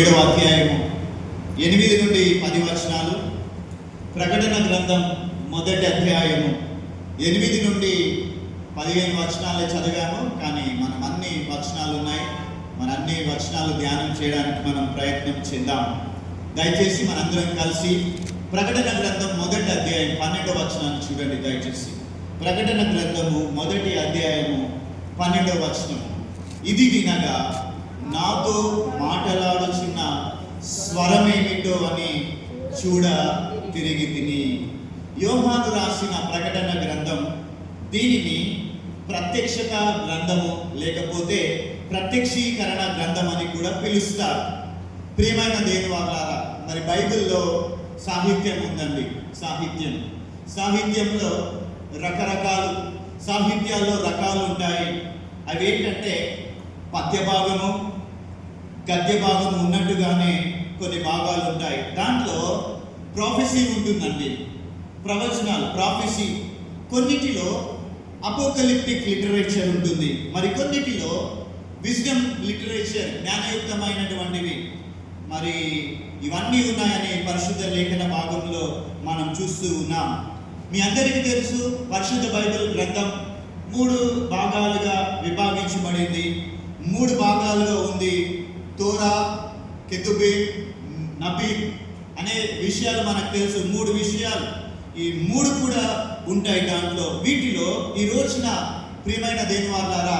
7వ అధ్యాయము 8 నుండి 10 వచనాలు. ప్రకటన గ్రంథం మొదటి అధ్యాయము 8 నుండి 15 వచనాలే చదివాము, కానీ మనం అన్ని వచనాలు ఉన్నాయి. మన అన్ని వచనాలు ధ్యానం చేయడానికి మనం ప్రయత్నం చేద్దాం. దయచేసి మనందరం కలిసి ప్రకటన గ్రంథం మొదటి అధ్యాయం 12వ వచనాన్ని చూడండి. దయచేసి ప్రకటన గ్రంథము మొదటి అధ్యాయము 12వ వచనం. ఇది వినగా నాతో మాటలాడుచున్న స్వరమేమిటో అని చూడ తిరిగి తిని. యోహాను రాసిన ప్రకటన గ్రంథం, దీనిని ప్రత్యక్షత గ్రంథము లేకపోతే ప్రత్యక్షీకరణ గ్రంథం అని కూడా పిలుస్తారు. ప్రియమైన దేవుని వారలారా, మరి బైబిల్లో సాహిత్యం ఉందండి. సాహిత్యంలో రకరకాలు, సాహిత్యాల్లో రకాలు ఉంటాయి. అవి ఏంటంటే పద్య భాగము, గద్య భాగం ఉన్నట్టుగానే కొన్ని భాగాలు ఉంటాయి. దాంట్లో ప్రాఫెసీ ఉంటుందండి, ప్రవచనాలు, ప్రాఫెసీ. కొన్నిటిలో అపోకలిప్టిక్ లిటరేచర్ ఉంటుంది, మరి కొన్నిటిలో విజ్డమ్ లిటరేచర్, జ్ఞానయుక్తమైనటువంటివి. మరి ఇవన్నీ ఉన్నాయని పరిశుద్ధ లేఖన భాగంలో మనం చూస్తూ ఉన్నాం. మీ అందరికీ తెలుసు, పరిశుద్ధ బైబిల్ గ్రంథం 3 భాగాలుగా విభాగించబడింది. 3 భాగాలుగా ఉంది. తోరా, కెతుబీన్, నబీన్ అనే విషయాలు మనకు తెలుసు. 3 విషయాలు, ఈ 3 కూడా ఉంటాయి దాంట్లో. వీటిలో ఈ రోజున ప్రియమైన దేవుని వారలారా,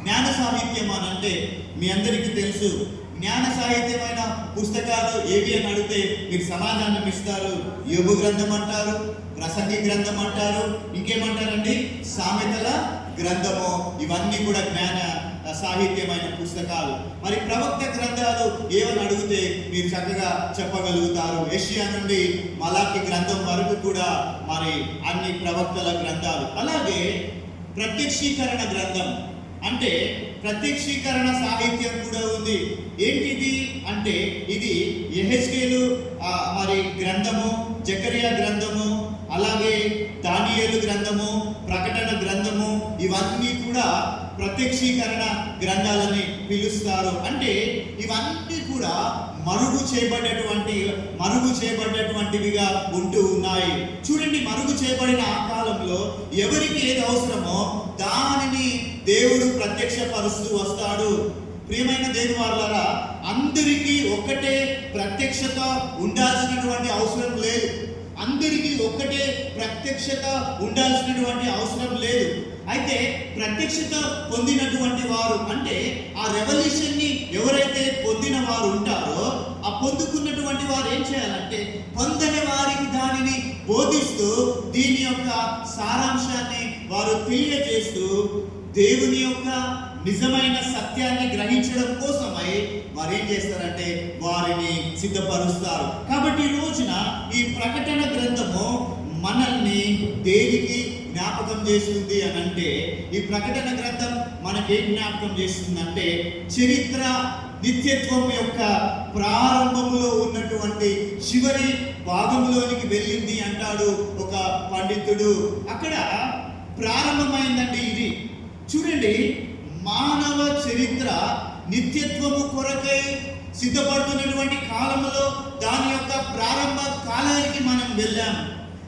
జ్ఞాన సాహిత్యం అని అంటే మీ అందరికీ తెలుసు. జ్ఞాన సాహిత్యమైన పుస్తకాలు ఏవి అని అడిగితే మీరు సమాధానం ఇస్తారు. యోబు గ్రంథం అంటారు, ప్రసంగి గ్రంథం అంటారు, ఇంకేమంటారండి, సామెతల గ్రంథము. ఇవన్నీ కూడా జ్ఞాన సాహిత్యమైన పుస్తకాలు. మరి ప్రవక్త గ్రంథాలు ఏమని అడిగితే మీరు చక్కగా చెప్పగలుగుతారు. యెషయా నుండి మలాకి గ్రంథం వరకు కూడా మరి అన్ని ప్రవక్తల గ్రంథాలు. అలాగే ప్రత్యక్షీకరణ గ్రంథం అంటే ప్రత్యక్షీకరణ సాహిత్యం కూడా ఉంది. ఏంటిది అంటే ఇది యెహెజ్కేలు మరి గ్రంథము, జకరియా గ్రంథము, అలాగే దానియేలు గ్రంథము, ప్రకటన గ్రంథము, ఇవన్నీ కూడా ప్రత్యక్షీకరణ గ్రంథాలని పిలుస్తారు. అంటే ఇవన్నీ కూడా మరుగు చేయబడ్డటువంటివిగా ఉంటూ ఉన్నాయి. చూడండి, మరుగు చేయబడిన ఆ కాలంలో ఎవరికి ఏది అవసరమో దానిని దేవుడు ప్రత్యక్షపరుస్తూ వస్తాడు. ప్రియమైన దేవుని వారలారా, అందరికీ ఒకటే ప్రత్యక్షత ఉండాల్సినటువంటి అవసరం లేదు. అందరికీ ఒకటే ప్రత్యక్షత ఉండాల్సినటువంటి అవసరం లేదు. అయితే ప్రత్యక్షత పొందినటువంటి వారు, అంటే ఆ రెవల్యూషన్ని ఎవరైతే పొందిన వారు ఉంటారో, ఆ పొందుకున్నటువంటి వారు ఏం చేయాలంటే పొందని వారికి దానిని బోధిస్తూ దీని యొక్క సారాంశాన్ని వారు తెలియజేస్తూ దేవుని యొక్క నిజమైన సత్యాన్ని గ్రహించడం కోసమై వారు ఏం చేస్తారంటే వారిని సిద్ధపరుస్తారు. కాబట్టి ఈ రోజున ఈ ప్రకటన గ్రంథము మనల్ని దేనికి జ్ఞాపకం చేస్తుంది అని అంటే, ఈ ప్రకటన గ్రంథం మనకేం జ్ఞాపకం చేస్తుందంటే చరిత్ర, నిత్యత్వం యొక్క ప్రారంభంలో ఉన్నటువంటి చివరి భాగంలోనికి వెళ్ళింది అంటాడు ఒక పండితుడు. అక్కడ ప్రారంభమైందండి ఇది. చూడండి, మానవ చరిత్ర నిత్యత్వము కొరకై సిద్ధపడుతున్నటువంటి కాలంలో దాని యొక్క ప్రారంభ కాలానికి మనం వెళ్ళాం.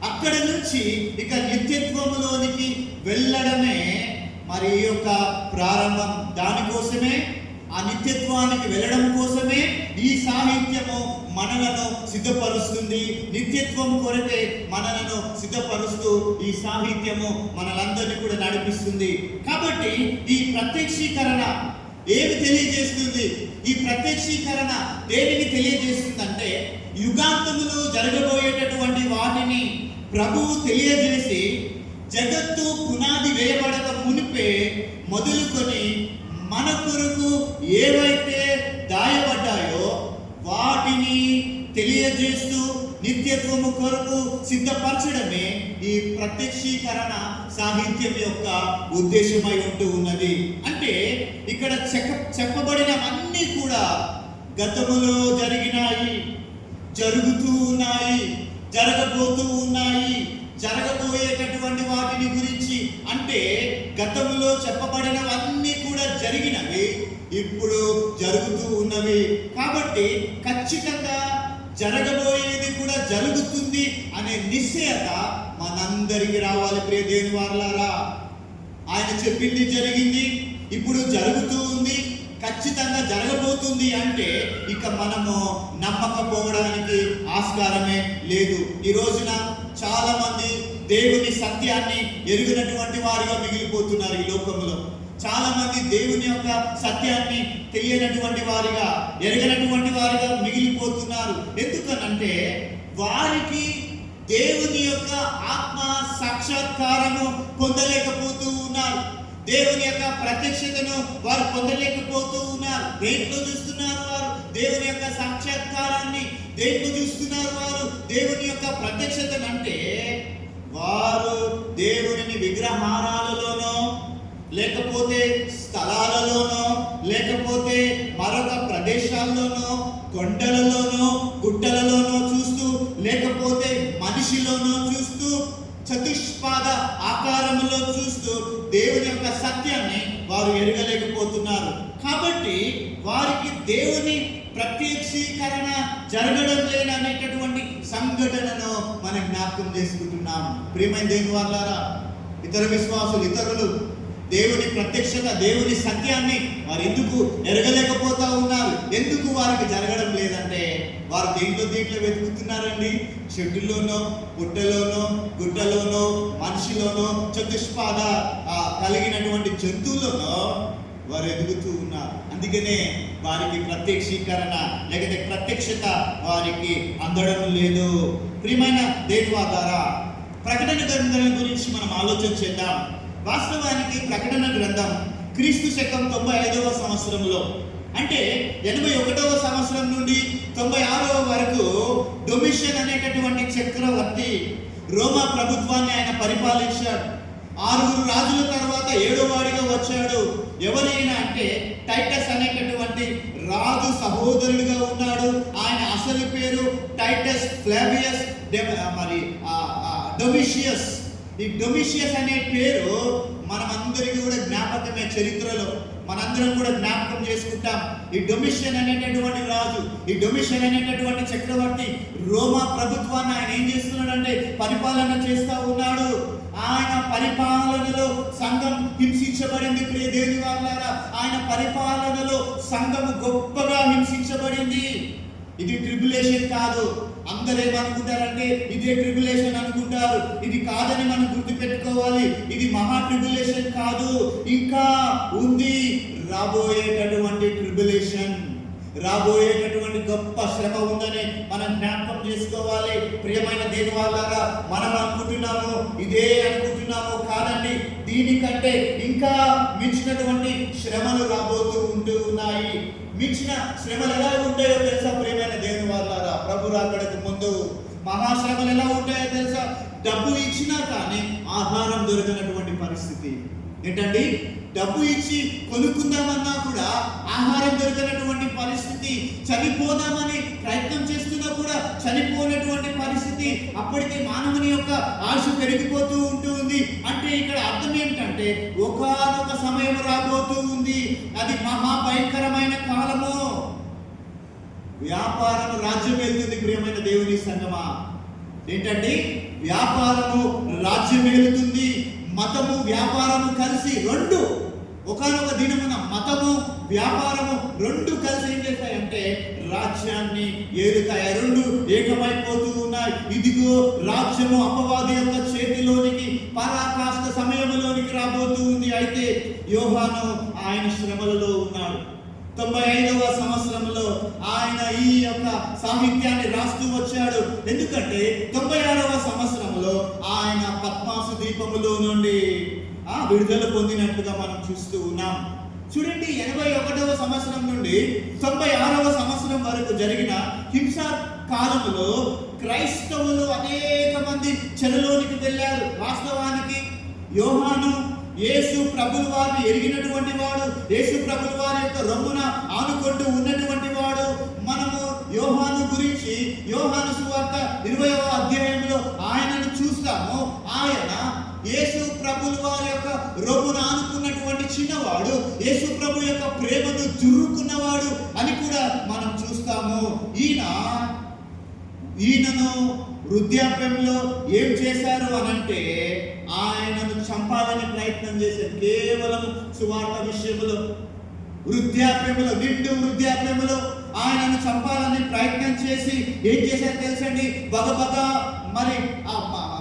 అక్కడి నుంచి ఇక నిత్యత్వములోనికి వెళ్ళడమే మరి ఈ యొక్క ప్రారంభం. దానికోసమే, ఆ నిత్యత్వానికి వెళ్ళడం కోసమే ఈ సాహిత్యము మనలను సిద్ధపరుస్తుంది. నిత్యత్వం కొరకే మనలను సిద్ధపరుస్తూ ఈ సాహిత్యము మనలందరినీ కూడా నడిపిస్తుంది. కాబట్టి ఈ ప్రత్యక్షీకరణ ఏమి తెలియజేస్తుంది? ఈ ప్రత్యక్షీకరణ దేనిని తెలియజేస్తుందంటే యుగాంతములో జరగబోయేటటువంటి వాటిని ప్రభువు తెలియజేసి జగత్తు పునాది వేయబడక మునిపే మొదలుకొని మన కొరకు ఏవైతే దాయబడ్డాయో వాటిని తెలియజేస్తూ నిత్యత్వము కొరకు సిద్ధపరచడమే ఈ ప్రత్యక్షీకరణ సాహిత్యం యొక్క ఉద్దేశమై ఉంటూ ఉన్నది. అంటే ఇక్కడ చెప్పబడినవన్నీ కూడా గతములో జరిగినాయి, జరుగుతూ ఉన్నాయి, జరగబోతూ ఉన్నాయి, జరగబోయేటటువంటి వాటిని గురించి. అంటే గతంలో చెప్పబడినవన్నీ కూడా జరిగినవి, ఇప్పుడు జరుగుతూ ఉన్నవి. కాబట్టి ఖచ్చితంగా జరగబోయేది కూడా జరుగుతుంది అనే నిశ్చయత మనందరికీ రావాలి. ప్రియ దేవుని వారలారా, ఆయన చెప్పింది జరిగింది, ఇప్పుడు జరుగుతూ ఉంది, ఖచ్చితంగా జరగబోతుంది అంటే ఇక మనము నమ్మకపోవడానికి ఆస్కారమే లేదు. ఈ రోజున చాలా మంది దేవుని సత్యాన్ని ఎరుగినటువంటి వారిగా మిగిలిపోతున్నారు. ఈ లోకంలో చాలా మంది దేవుని యొక్క సత్యాన్ని తెలియనటువంటి వారిగా, ఎరగనటువంటి వారిగా మిగిలిపోతున్నారు. ఎందుకనంటే వారికి దేవుని యొక్క ఆత్మ సాక్షాత్కారము పొందలేకపోతూ ఉన్నారు. దేవుని యొక్క ప్రత్యక్షతను వారు పొందలేకపోతూ ఉన్నారు. దేంట్లో చూస్తున్నారు వారు దేవుని యొక్క సాక్షాత్కారాన్ని? దేంట్లో చూస్తున్నారు వారు దేవుని యొక్క ప్రత్యక్షతను? అంటే వారు దేవుని విగ్రహారాలలోనో, లేకపోతే స్థలాలలోనో, లేకపోతే మరొక ప్రదేశాల్లోనో, కొండలలోనో, గుట్టలలోనో చూస్తూ, లేకపోతే మనిషిలోనో చూస్తూ, చతుష్పాద ఆకారంలో చూస్తూ దేవుని యొక్క సత్యాన్ని వారు ఎరగలేకపోతున్నారు. కాబట్టి వారికి దేవుని ప్రత్యక్షీకరణ జరగడం లేదనేటటువంటి సంఘటనను మనం జ్ఞాపకం చేసుకుంటున్నాం. ప్రియమైన దేవుని వారలారా, ఇతర విశ్వాసులు, ఇతరులు దేవుని ప్రత్యక్షత, దేవుని సత్యాన్ని వారు ఎందుకు ఎరగలేకపోతా ఉన్నారు? ఎందుకు వారికి జరగడం లేదంటే వారు దీంట్లో వెతుకుతున్నారండి. చెట్టులోనో, పుట్టలోనో, గుట్టలోనో, మనిషిలోనో, చతుష్పాద కలిగినటువంటి జంతువులోనో వారు ఎదుగుతూ ఉన్నారు. అందుకనే వారికి ప్రత్యక్షీకరణ లేకపోతే ప్రత్యక్షత వారికి అందడం లేదు. ప్రియమైన దేవుని ద్వారా ప్రకటన గ్రంథం గురించి మనం ఆలోచన చేద్దాం. వాస్తవానికి ప్రకటన గ్రంథం క్రీస్తు శకం 95వ సంవత్సరంలో, అంటే 81వ సంవత్సరం నుండి 96వ వరకు డొమిషియన్ అనేటటువంటి చక్రవర్తి రోమా ప్రభుత్వాన్ని ఆయన పరిపాలించాడు. 6 రాజుల తర్వాత 7వ వాడిగా వచ్చాడు. ఎవరైనా అంటే టైటస్ అనేటటువంటి రాజు సహోదరుడిగా ఉన్నాడు. ఆయన అసలు పేరు టైటస్ ఫ్లావియస్ డొమిషియస్. ఈ డొమిషియస్ అనే పేరు మనమందరికీ కూడా జ్ఞాపకమే. చరిత్రలో మనందరం కూడా జ్ఞాపకం చేసుకుంటాం. ఈ డొమిషియన్ అనేటటువంటి రాజు, ఈ డొమిషియన్ అనేటటువంటి చక్రవర్తి రోమా ప్రభుత్వాన్ని ఆయన ఏం చేస్తున్నాడంటే పరిపాలన చేస్తూ ఉన్నాడు. ఆయన పరిపాలనలో సంఘం హింసించబడింది. ప్రియ దేవుని వారలారా, ఆయన పరిపాలనలో సంఘము గొప్పగా హింసించబడింది. ఇది ట్రిబులేషన్ కాదు. అందరూ ఏమనుకుంటారంటే ఇదే ట్రిబులేషన్ అనుకుంటారు. ఇది కాదని మనం గుర్తుపెట్టుకోవాలి. ఇది మహా ట్రిబులేషన్ కాదు, ఇంకా ఉంది రాబోయేటటువంటి ట్రిబులేషన్, రాబోయేటటువంటి గొప్ప శ్రమ ఉందని మనం జ్ఞాపకం చేసుకోవాలి. ప్రియమైన దేవుని వారలారా, మనం అనుకుంటున్నాము ఇదే అనుకుంటున్నాము, కాదండి. దీనికంటే ఇంకా మించినటువంటి శ్రమలు రాబోతూ ఉంటూ ఉన్నాయి. మించిన శ్రమలు ఎలా ఉంటాయో తెలుసా? ప్రియమైన దేవుని వారలారా, ప్రభు రాకడకు ముందు మహాశ్రమలు ఎలా ఉంటాయో తెలుసా? డబ్బు ఇచ్చినా కానీ ఆహారం దొరకనటువంటి పరిస్థితి. ఏంటండి? డబ్బు ఇచ్చి కొనుక్కుందామన్నా కూడా ఆహారం దొరకనటువంటి పరిస్థితి. చనిపోదామని ప్రయత్నం చేస్తున్నా కూడా చనిపోయినటువంటి పరిస్థితి. అప్పటికే మానవుని యొక్క ఆశ పెరిగిపోతూ ఉంటుంది. అంటే ఇక్కడ అర్థం ఏంటంటే ఒకానొక సమయం రాబోతూ ఉంది. అది మహాభయంకరమైన కాలము. వ్యాపారం రాజ్యం వెళ్తుంది. ప్రియమైన దేవుని సంగమా, ఏంటంటే వ్యాపారము రాజ్యం వెళ్తుంది. మతము వ్యాపారము కలిసి రెండు ఒకానొక దినమున మతము వ్యాపారము రెండు కలిసి ఏం చేస్తాయంటే రాజ్యాన్ని ఏలుతాయి. రెండు ఏకమైపోతూ ఉన్నాయి. ఇదిగో రాజ్యము అపవాది యొక్క చేతిలోనికి పరాకాష్ట సమయంలోనికి రాబోతూ ఉంది. అయితే యోహాను ఆయన శ్రమలలో ఉన్నాడు. 95వ సంవత్సరంలో ఆయన ఈ యొక్క సాహిత్యాన్ని రాస్తూ వచ్చాడు. ఎందుకంటే 96వ సంవత్సరంలో ఆయన పద్మాసు దీపములో నుండి విడుదల పొందినట్టుగా మనం చూస్తూ ఉన్నాం. చూడండి, 81వ సంవత్సరం నుండి 96వ సంవత్సరం వరకు జరిగిన హింసా కాలంలో క్రైస్తవులు అనేక మంది చెరలోనికి వెళ్ళారు. వాస్తవానికి యోహాను యేసు ప్రభుల వారిని ఎరిగినటువంటి వాడు, యేసు ప్రభుల వారి యొక్క రొమ్మున ఆనుకుంటూ ఉన్నటువంటి వాడు. మనము యోహాను గురించి యోహాను సువార్త 20వ అధ్యాయంలో ఆయనను చూస్తాము. ఆయన యేసు ప్రభుల వారి యొక్క రొమ్మున ఆనుకున్నటువంటి వచ్చినవాడు, యేసు ప్రభు యొక్క ప్రేమను జుర్రుకున్నవాడు అని కూడా మనం చూస్తాము. ఈయనను వృద్ధాప్యంలో ఏం చేశారు అనంటే ఆయనను చంపాలని ప్రయత్నం చేశారు. కేవలం సువార్త విషయంలో, వృద్ధాప్యంలో, నిండు వృద్ధాప్యంలో ఆయనను చంపాలని ప్రయత్నం చేసి ఏం చేశారు తెలుసండి? బగబగా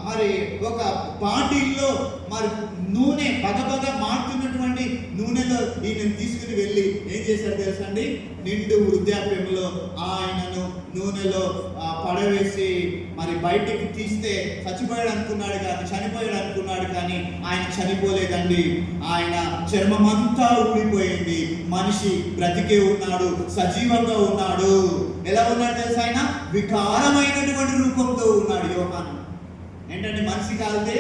మరి ఒక బాటిల్లో మరి నూనె బగబగ మారుతున్నటువంటి నూనెలో ఈయనను తీసుకుని వెళ్ళి ఏం చేశారు తెలుసండి? నిండు వృద్ధాప్యంలో ఆయనను నూనెలో పడవేసి మరి బయటికి తీస్తే చనిపోయాడు అనుకున్నాడు కానీ ఆయన చనిపోలేదండి. ఆయన చర్మమంతా ఊడిపోయింది, మనిషి బ్రతికే ఉన్నాడు, సజీవంగా ఉన్నాడు. ఎలా ఉన్నాడు తెలుసా? ఆయన వికారమైనటువంటి రూపంతో ఉన్నాడు. యోహాను ఏంటంటే మనిషి కాలితే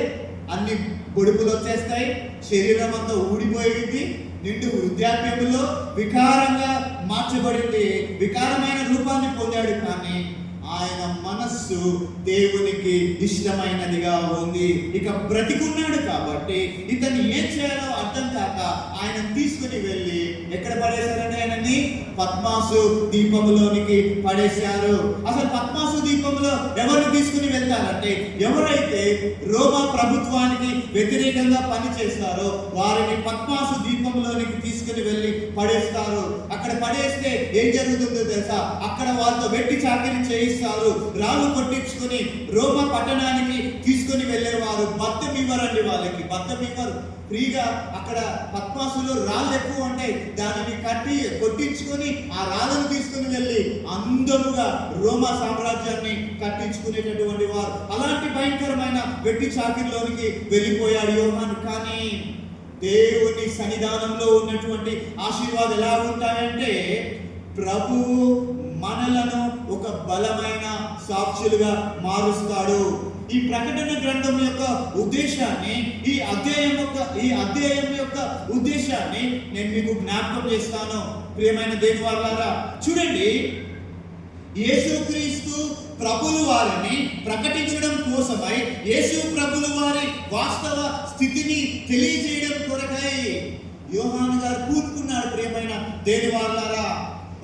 అన్ని బొడుపులు వచ్చేస్తాయి, శరీరం అంతా ఊడిపోయింది, నిండు వృద్ధాప్యంలో వికారంగా మార్చబడింది, వికారమైన రూపాన్ని పొందాడు. కానీ ఆయన మనస్సు దేవునికి ఇష్టమైనదిగా ఉంది. ఇక బ్రతికున్నాడు కాబట్టి ఇతన్ని ఏం చేయాలో అర్థం కాక ఆయన తీసుకుని వెళ్ళి ఎక్కడ పడేశారంటే ఆయనని పద్మాసు దీపంలోనికి పడేశారు. అసలు పద్మాసు దీపంలో ఎవరిని తీసుకుని వెళ్తారంటే ఎవరైతే రోమా ప్రభుత్వానికి వ్యతిరేకంగా పనిచేస్తారో వారిని పద్మాసు దీపంలోనికి తీసుకుని వెళ్ళి పడేస్తారు. అక్కడ పడేస్తే ఏం జరుగుతుందో తెలుసా? అక్కడ వాళ్ళతో వెట్టి చాకరీ చేయిస్తారు, రాళ్ళు కొట్టించుకుని రోమా పట్టణానికి తీసుకుని వెళ్ళేవారు. బద్దం ఇవ్వరండి వాళ్ళకి, బద్దం ఇవ్వరు. ఫ్రీగా అక్కడ పద్మాసులో రాళ్ళు ఎక్కువ ఉంటాయి, దానిని కట్టి కొట్టించుకొని ఆ రాళ్ళను తీసుకుని వెళ్ళి అందముగా రోమా సామ్రాజ్యాన్ని కట్టించుకునేటటువంటి వారు. అలాంటి భయంకరమైన వెట్టి చాకిరిలోనికి వెళ్ళిపోయాడు యోహాను. కానీ దేవుని సన్నిధానంలో ఉన్నటువంటి ఆశీర్వాదాలు ఎలా ఉంటాయంటే ప్రభువు మనలను ఒక బలమైన సాక్షులుగా మారుస్తాడు. ఈ ప్రకటన గ్రంథం యొక్క ఉద్దేశాన్ని, ఈ అధ్యాయం యొక్క ఉద్దేశాన్ని నేను మీకు జ్ఞాపకం చేస్తాను. ప్రియమైన దేవుని వారలారా, చూడండి, యేసుక్రీస్తు ప్రభుల వారిని ప్రకటించడం కోసమై, యేసు ప్రభుల వారి వాస్తవ స్థితిని తెలియజేయడం కొరకై యోహాను గారు కూర్చున్నాడు. ప్రియమైన దేవుని వారలారా,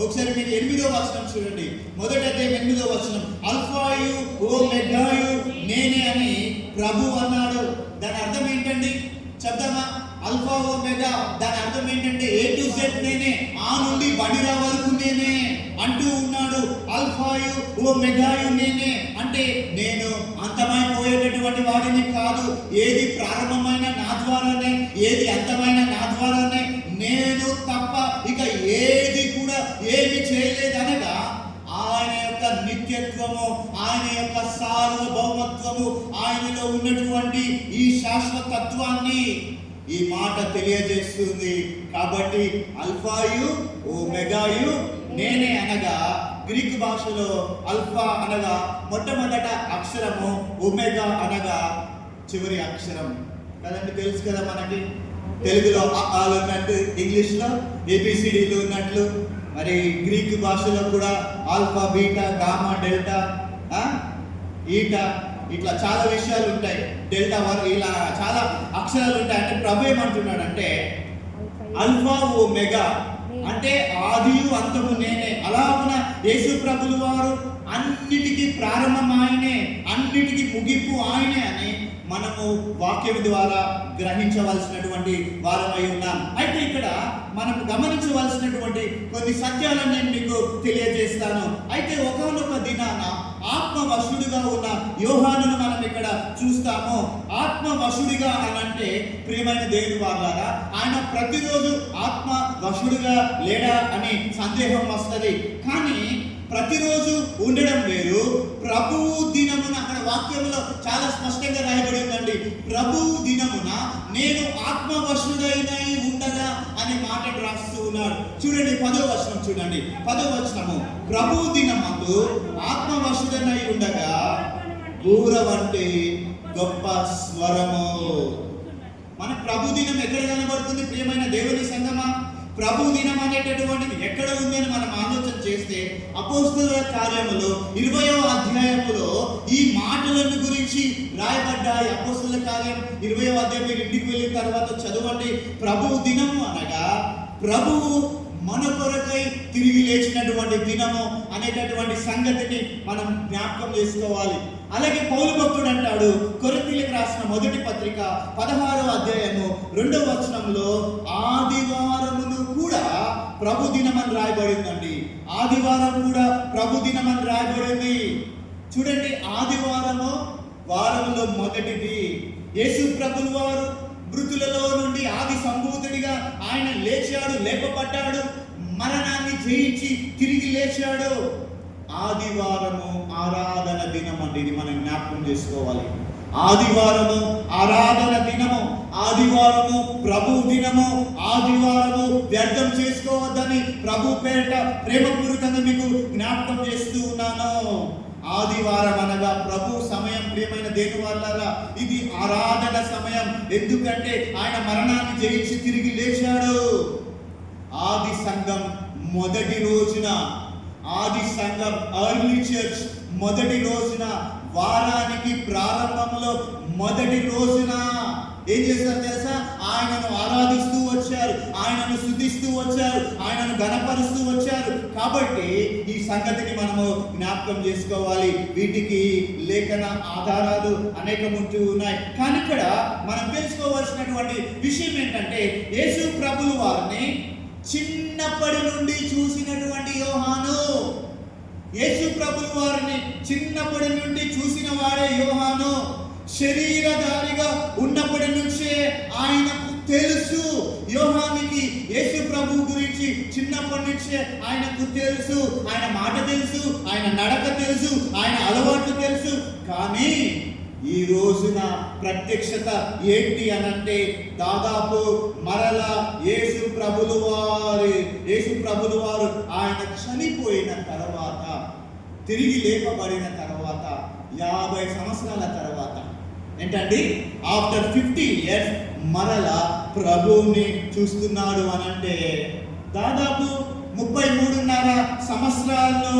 ఒకసారి మీరు 8వ వచనం చూడండి. మొదటి అధ్యాయం 8వ వచనం, అల్ఫాయు ఓమెగాయు నేనే అని ప్రభు అన్నాడు. దాని అర్థం ఏంటండి? చెప్దామా? అల్ఫా ఓమెగా దాని అర్థం ఏంటంటే ఏ టు జెడ్ నేనే, ఆ నుండి బడిరా వరకు నేనే అంటూ ఉన్నాడు. అల్ఫాయు ఓమెగాయు నేనే అంటే నేను అంతమైపోయేటటువంటి వాడిని కాదు. ఏది ప్రారంభమైన నా ద్వారానే, ఏది అంతమైన నా ద్వారానే, నేను తప్ప ఇక ఏది కూడా ఏమి చేయలేదనగా ఆయన యొక్క నిత్యత్వము, ఆయన యొక్క సార్వభౌమత్వము, ఆయనలో ఉన్నటువంటి ఈ శాశ్వతత్వాన్ని ఈ మాట తెలియజేస్తుంది. కాబట్టి అల్ఫాయు ఓమెగాయు నేనే అనగా గ్రీకు భాషలో అల్ఫా అనగా మొట్టమొదట అక్షరము, ఒమెగా అనగా చివరి అక్షరం కదండి. తెలుసు కదా మనకి, తెలుగులో ఆలు ఉన్నట్టు ఇంగ్లీష్లో ఏబిసిడీలు ఉన్నట్లు మరి గ్రీకు భాషలో కూడా alpha, beta, gamma, delta, eta, ఇట్లా చాలా విషయాలు ఉంటాయి. డెల్టా వరకు ఇలా చాలా అక్షరాలు ఉంటాయి. అంటే ప్రభు ఏమంటున్నాడంటే అల్ఫా ఓమెగా అంటే ఆదియు అంతము నేనే. అలాగున యేసు ప్రభుల వారు అన్నిటికీ ప్రారంభం ఆయనే, అన్నిటికీ ముగింపు ఆయనే అని మనము వాక్యం ద్వారా గ్రహించవలసినటువంటి వారమై ఉన్నాం. అయితే ఇక్కడ మనం గమనించవలసినటువంటి కొన్ని సత్యాలను నేను మీకు తెలియజేస్తాను. అయితే ఒకానొక దినాన ఆత్మవశుడిగా ఉన్న యోహానును మనం ఇక్కడ చూస్తాము. ఆత్మవశుడిగా అనంటే ప్రియమైన దేవుని వారలారా, ఆయన ప్రతిరోజు ఆత్మవశుడిగా లేడా అని సందేహం వస్తుంది. కానీ ప్రతిరోజు ఉండడం వేరు, ప్రభువు దినమున, అక్కడ వాక్యంలో చాలా స్పష్టంగా రాయబడి ఉందండి, ప్రభువు దినమున నేను ఆత్మవశుడైనై ఉండగా అనే మాట రాస్తూ ఉన్నాడు. చూడండి 10వ వచనం చూడండి, 10వ వచనము, ప్రభువు దినమందు ఆత్మవశుడైనై ఉండగా బూర వంటి గొప్ప స్వరము. మన ప్రభు దినం ఎక్కడ కనబడుతుంది ప్రియమైన దేవుని సంగమా? ప్రభు దినం అనేటటువంటిది ఎక్కడ ఉంది అని మనం ఆలోచన చేస్తే అపోస్తలుల కార్యములో 20వ అధ్యాయములో ఈ మాటలను గురించి రాయబడ్డాయి. అపోస్తలుల కార్యం 20వ అధ్యాయం మీరు ఇంటికి వెళ్ళిన తర్వాత చదవండి. ప్రభు దినము అనగా ప్రభువు మన కొరకై తిరిగి లేచినటువంటి దినము అనేటటువంటి సంగతిని మనం జ్ఞాపకం చేసుకోవాలి. అలాగే పౌలు భక్తుడు అంటాడు, కొరింథీయులకు రాసిన మొదటి పత్రిక 16వ అధ్యాయము 2వ వచనంలో ఆదివారమును కూడా ప్రభు దినమని రాయబడిందండి. ఆదివారం కూడా ప్రభు దినమని రాయబడింది. చూడండి, ఆదివారము వారములో మొదటిది. యేసు ప్రభువు వారు మృతులలో నుండి ఆది సంభూతుడిగా ఆయన లేచాడు, లేపబడ్డాడు, మరణాన్ని జయించి తిరిగి లేచాడు. ఆదివారము ఆరాధన దినం అండి, ఇది మనం జ్ఞాపకం చేసుకోవాలి. ఆదివారము ఆరాధన దినము, ఆదివారము ప్రభు దినము. ఆదివారము వ్యర్థం చేసుకోవద్దని ప్రభు పేరిట ప్రేమపూర్వకంగా మీకు జ్ఞాపకం చేస్తూ ఉన్నాను. ఆదివారం అనగా ప్రభు సమయం. ప్రియమైన దేవుని వారలారా, ఇది ఆరాధన సమయం. ఎందుకంటే ఆయన మరణాన్ని జయించి తిరిగి లేచాడు. ఆది సంఘం మొదటి రోజున, ఆది సంఘం ఎర్లీ చర్చ్ మొదటి రోజున, వారానికి ప్రారంభంలో మొదటి రోజున ఏం చేశారు తెలుసా? ఆయనను ఆరాధిస్తూ వచ్చారు, ఆయనను స్తుతిస్తూ వచ్చారు, ఆయనను ఘనపరుస్తూ వచ్చారు. కాబట్టి ఈ సంగతిని మనము జ్ఞాపకం చేసుకోవాలి. వీటికి లేఖన ఆధారాలు అనేకముంటూ ఉన్నాయి. కానీ ఇక్కడ మనం తెలుసుకోవాల్సినటువంటి విషయం ఏంటంటే, యేసు ప్రభువు వారిని చిన్నప్పటి నుండి చూసినటువంటి యోహాను, యేసు ప్రభువు వారిని చిన్నప్పటి నుండి చూసిన వాడే యోహాను. శరీరధారిగా ఉన్నప్పటి నుంచే ఆయనకు తెలుసు. యోహానికి యేసు ప్రభు గురించి చిన్నప్పటి నుంచే ఆయనకు తెలుసు. ఆయన మాట తెలుసు, ఆయన నడక తెలుసు, ఆయన అలవాట్లు తెలుసు. కానీ ఈ రోజున ప్రత్యక్షత ఏంటి అనంటే, దాదాపు మరలా యేసు ప్రభులు వారు ఆయన చనిపోయిన తర్వాత, తిరిగి లేపబడిన తర్వాత 50 సంవత్సరాల తర్వాత ఏంటండి, ఆఫ్టర్ 50 years మరలా ప్రభువుని చూస్తున్నాడు అనంటే, దాదాపు 33.5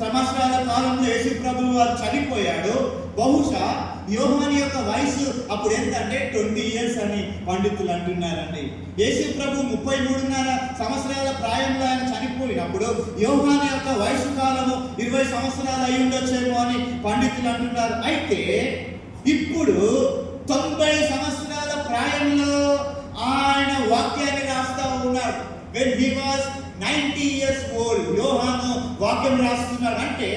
సంవత్సరాల కాలంలో యేసు ప్రభువు వారు చనిపోయాడు. బహుశా యోహాను యొక్క వయసు అప్పుడు ఎంతంటే 20 years అని పండితులు అంటున్నారండి. యేసు ప్రభు 33.5 సంవత్సరాల ప్రాయంలో ఆయన చనిపోయినప్పుడు యోహాను యొక్క వయసు కాలము 20 సంవత్సరాలు అయి ఉండొచ్చేమో అని పండితులు అంటున్నారు. అయితే ఇప్పుడు 90 సంవత్సరాల ప్రాయంలో ఆయన వాక్యాన్ని రాస్తా ఉన్నాడు. when he was 90 years old, యోహాను వాక్యం రాస్తున్నాడు. అంటే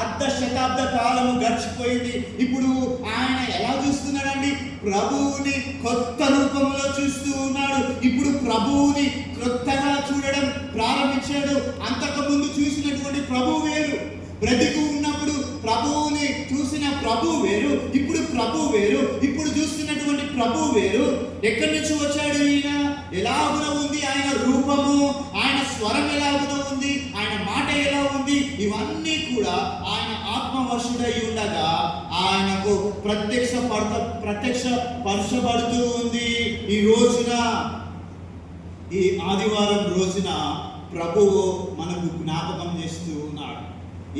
అర్ధ శతాబ్ద కాలము గడిచిపోయింది. ఇప్పుడు ఆయన ఎలా చూస్తున్నాడండి? ప్రభువుని కొత్త రూపంలో చూస్తూ ఉన్నాడు. ఇప్పుడు ప్రభువుని కొత్తగా చూడడం ప్రారంభించాడు. అంతకు ముందు చూసినటువంటి ప్రభు వేరు, బ్రతికి ఉన్నప్పుడు ప్రభువుని చూసిన ప్రభు వేరు, ఇప్పుడు ప్రభు వేరు. ఇప్పుడు చూస్తున్నటువంటి ప్రభు వేరు. ఎక్కడి నుంచి వచ్చాడు ఈయన? ఎలాగున ఉంది ఆయన రూపము, ఆయన స్వరం ఎలాగున ఉంది, ఆయన మాట ఎలా ఉంది, ఇవన్నీ కూడా ఆయన ఆత్మవశుడై ఉండగా ఆయనకు ప్రత్యక్షపరచబడుతూ ఉంది. ఈ రోజున, ఈ ఆదివారం రోజున ప్రభువు మనకు జ్ఞాపకం చేస్తూ ఉన్నాడు.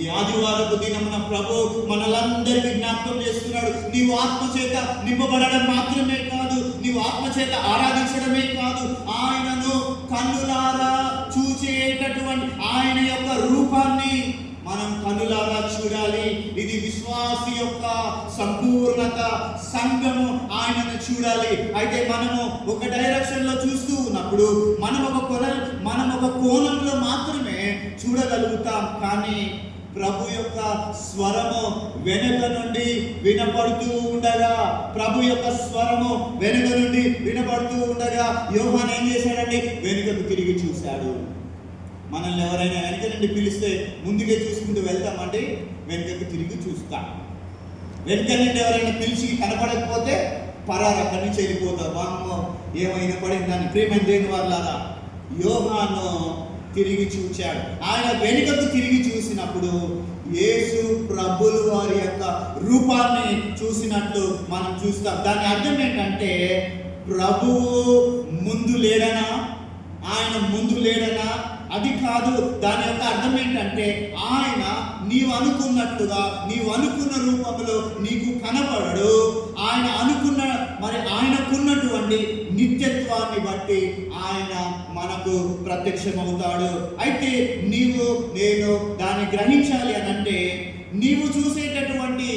ఈ ఆదివారపు దినమున ప్రభు మనలందరికీ జ్ఞాపకం చేస్తున్నాడు. నీవు ఆత్మ చేత నింపబడడం మాత్రమే కాదు, నీవు ఆత్మ చేత ఆరాధించడమే కాదు, ఆయనను కన్నులారా చూచేటటువంటి ఆయన యొక్క రూపాన్ని మనం కన్నులారా చూడాలి. ఇది విశ్వాసి యొక్క సంపూర్ణత. సంఘము ఆయనను చూడాలి. అయితే మనము ఒక డైరెక్షన్ లో చూస్తూ ఉన్నప్పుడు మనం ఒక కోణంలో మాత్రమే చూడగలుగుతాం. కానీ ప్రభు యొక్క స్వరము వెనుక నుండి వినపడుతూ ఉండగా, ప్రభు యొక్క స్వరము వెనుక నుండి వినపడుతూ ఉండగా యోహాను ఏం చేశాడండి? వెనుకకు తిరిగి చూశాడు. మనల్ని ఎవరైనా వెనుక నుండి పిలిస్తే ముందుకే చూసుకుంటూ వెళ్తామండి, వెనుకకు తిరిగి చూస్తాం. వెనుక నుండి ఎవరైనా పిలిచి కనపడకపోతే పరారు, అక్కడి నుంచి వెళ్ళిపోతాం. వామ్మో ఏమైనా పడిందని. ప్రియమైన దేవుని వారలారా, యోహాను తిరిగి చూచాడు. ఆయన వెనుకకు తిరిగి చూసినప్పుడు యేసు ప్రభులు వారి యొక్క రూపాన్ని చూసినట్లు మనం చూస్తాం. దాని అర్థం ఏంటంటే, ప్రభువు ముందు లేడనా, ఆయన ముందు లేడనా? అది కాదు. దాని యొక్క అర్థం ఏంటంటే ఆయన నీవు అనుకున్నట్టుగా, నీవు అనుకున్న రూపంలో నీకు కనపడడు. ఆయనకున్నటువంటి నిత్యత్వాన్ని బట్టి ఆయన మనకు ప్రత్యక్షమవుతాడు. అయితే నేను దాన్ని గ్రహించాలి అని అంటే నీవు చూసేటటువంటి,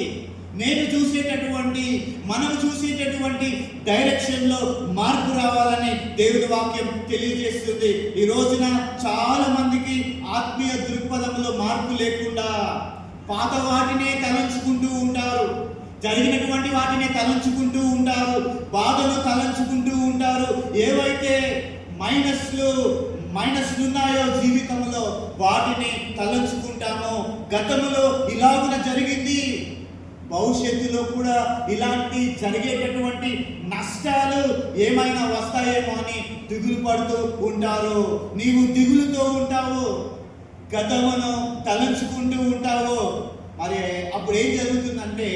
నేను చూసేటటువంటి, మనం చూసేటటువంటి డైరెక్షన్లో మార్పు రావాలని దేవుడి వాక్యం తెలియజేస్తుంది. ఈ రోజున చాలా మందికి ఆత్మీయ దృక్పథంలో మార్పు లేకుండా పాత వాటినే తలంచుకుంటూ ఉంటారు, జరిగినటువంటి వాటినే తలంచుకుంటూ ఉంటారు, బాధలు తలంచుకుంటూ ఉంటారు. ఏవైతే మైనస్లు ఉన్నాయో జీవితంలో వాటిని తలంచుకుంటామో. గతంలో ఇలాగున జరిగింది, భవిష్యత్తులో కూడా ఇలాంటి జరిగేటటువంటి నష్టాలు ఏమైనా వస్తాయేమో అని దిగులు పడుతూ ఉంటారు. నీవు దిగులుతో ఉంటావు, గతమును తలంచుకుంటూ ఉంటావు. మరి అప్పుడు ఏం జరుగుతుందంటే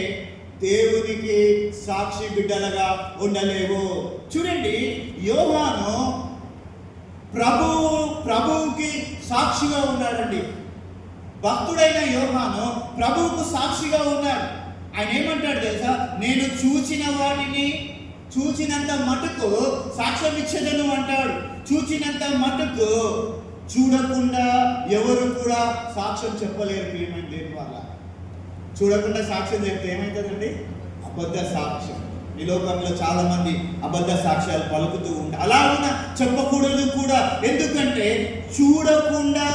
దేవునికి సాక్షి బిడ్డలుగా ఉండలేవు. చూడండి, యోహాను ప్రభువుకి సాక్షిగా ఉన్నాడండి. భక్తుడైన యోహాను ప్రభువుకు సాక్షిగా ఉన్నాడు. ఆయన ఏమంటాడు తెలుసా? నేను చూచిన వాటిని చూచినంత మటుకు సాక్ష్యం ఇచ్చేదను అంటాడు. చూచినంత మటుకు, చూడకుండా ఎవరు కూడా సాక్ష్యం చెప్పలేరు. ప్రియమైన దేవుని వల్ల చూడకుండా సాక్ష్యం చెప్తే ఏమవుతుందండి? అబద్ధ సాక్ష్యం. ఈ లోకంలో చాలా మంది అబద్ధ సాక్ష్యాలు పలుకుతూ ఉంటారు. అలా చెప్పకూడదు కూడా. ఎందుకంటే చూడకుండా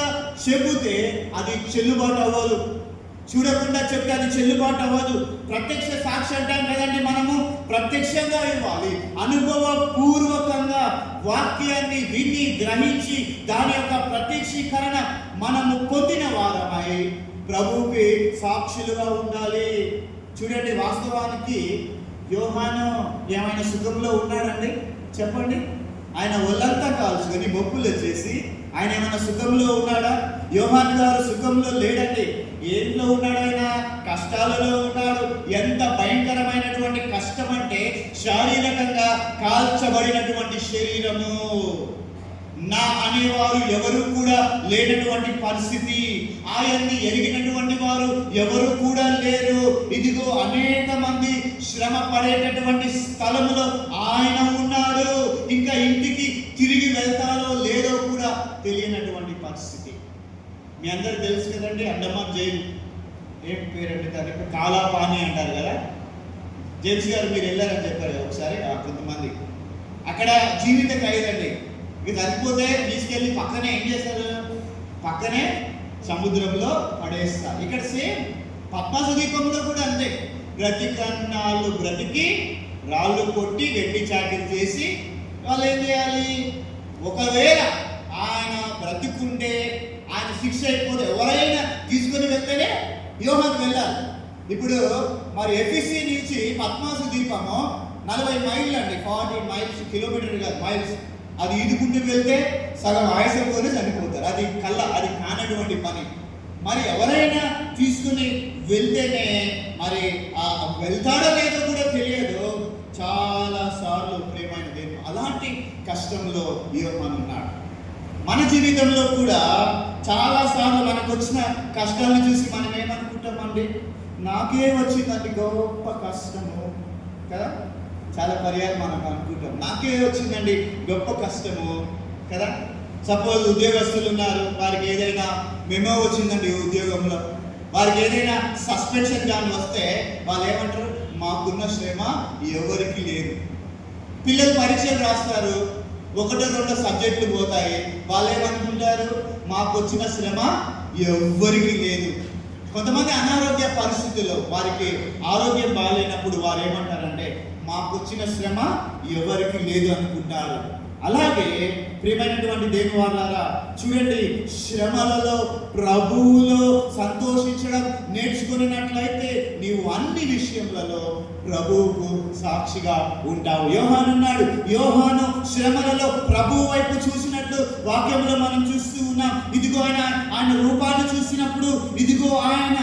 చెబితే అది చెల్లుబాటు అవ్వదు. చూడకుండా చెప్తే అది చెల్లుబాటు అవ్వదు. ప్రత్యక్ష సాక్షి అంటాం కదండి, మనము ప్రత్యక్షంగా ఇవ్వాలి. అనుభవపూర్వకంగా వాక్యాన్ని విని గ్రహించి దాని యొక్క ప్రత్యక్షీకరణ మనము పొందిన వారమై ప్రభువుకి సాక్షులుగా ఉండాలి. చూడండి, వాస్తవానికి యోహాను ఏమైనా సుఖంలో ఉన్నాడండి? చెప్పండి. ఆయన ఒళ్ళంతా కాల్చుకొని బొప్పులు వచ్చేసి ఆయన ఏమైనా సుఖంలో ఉన్నాడా? యోహాను గారు సుఖంలో లేడండి. ఏంట్లో ఉన్నాడు? ఆయన కష్టాలలో ఉన్నాడు. ఎంత భయంకరమైనటువంటి కష్టం అంటే శారీరకంగా కాల్చబడినటువంటి శరీరము, నా అనేవారు ఎవరు కూడా లేనటువంటి పరిస్థితి, ఆయన్ని ఎరిగినటువంటి వారు ఎవరు కూడా లేరు. ఇదిగో అనేక మంది శ్రమ పడేటటువంటి స్థలములో ఆయన ఉన్నాడు. ఇంకా ఇంటికి తిరిగి వెళ్తారో లేదో కూడా తెలియనటువంటి పరిస్థితి. మీ అందరికి తెలుసు కదండి, అండమాన్ జైలు ఏం పేరండి దానికి, కాలాపాని అంటారు కదా. జేమ్స్ గారు మీరు వెళ్ళారని చెప్పారు కదా ఒకసారి. కొంతమంది అక్కడ జీవిత ఖైదండి. ఇక చనిపోతే తీసుకెళ్ళి పక్కనే ఏం చేస్తారు? పక్కనే సముద్రంలో పడేస్తారు. ఇక్కడ సేమ్ పద్మాసు ద్వీపంలో కూడా అంతే. బ్రతికన్నాళ్ళు బ్రతికి రాళ్ళు కొట్టి వెట్టి చాకిరి చేసి వాళ్ళు ఏం చేయాలి? ఒకవేళ ఆయన బ్రతికుంటే, ఆయన శిక్ష అయిపోతే ఎవరైనా తీసుకొని వెళ్తేనే యోహాను వెళ్ళాలి. ఇప్పుడు మరి ఎఫ్ఎస్సి నుంచి పద్మాసు ద్వీపము 40 మైళ్ళు అండి, 40 మైల్స్, కిలోమీటర్ కాదు మైల్స్. అది ఈదుకుంటూ వెళ్తే సగం ఆయాసంతోనే చనిపోతారు. అది కానటువంటి పని. మరి ఎవరైనా తీసుకుని వెళ్తేనే మరి వెళ్తాడో లేదో కూడా తెలియదు. చాలా సార్లు ప్రియమైన దేవుడు అలాంటి కష్టంలో యోహాను ఉన్నాడు. మన జీవితంలో కూడా చాలా సార్లు మనకు వచ్చిన కష్టాలను చూసి మనం ఏమనుకుంటామండి? నాకే వచ్చిందండి గొప్ప కష్టము కదా. చాలా పర్యాలు మనం అనుకుంటాం, నాకే వచ్చిందండి గొప్ప కష్టము కదా. సపోజ్ ఉద్యోగస్తులు ఉన్నారు, వారికి ఏదైనా మెమో వచ్చిందండి ఉద్యోగంలో, వారికి ఏదైనా సస్పెన్షన్ కానీ వస్తే వాళ్ళు ఏమంటారు? మాకున్న శ్రమ ఎవరికి లేదు. పిల్లలు పరీక్షలు రాస్తారు, 1-2 సబ్జెక్టులు పోతాయి, వాళ్ళు ఏమనుకుంటారు? మాకు వచ్చిన శ్రమ ఎవరికి లేదు. కొంతమంది అనారోగ్య పరిస్థితుల్లో వారికి ఆరోగ్యం బాగాలేనప్పుడు వారు ఏమంటారంటే మాకు వచ్చిన శ్రమ ఎవరికి లేదు అనుకుంటారు. అలాగే ప్రియమైనటువంటి దేవుని వారలారా, చూడండి, శ్రమలలో ప్రభువులో సంతోషించడం నేర్చుకున్నట్లయితే నీవు అన్ని విషయములలో ప్రభువుకు సాక్షిగా ఉంటావు. యోహాను ఉన్నాడు. యోహాను శ్రమలలో ప్రభువు వైపు చూసినట్లు వాక్యంలో మనం చూస్తూ ఉన్నాం. ఇదిగో ఆయన రూపాన్ని చూసినప్పుడు ఇదిగో ఆయన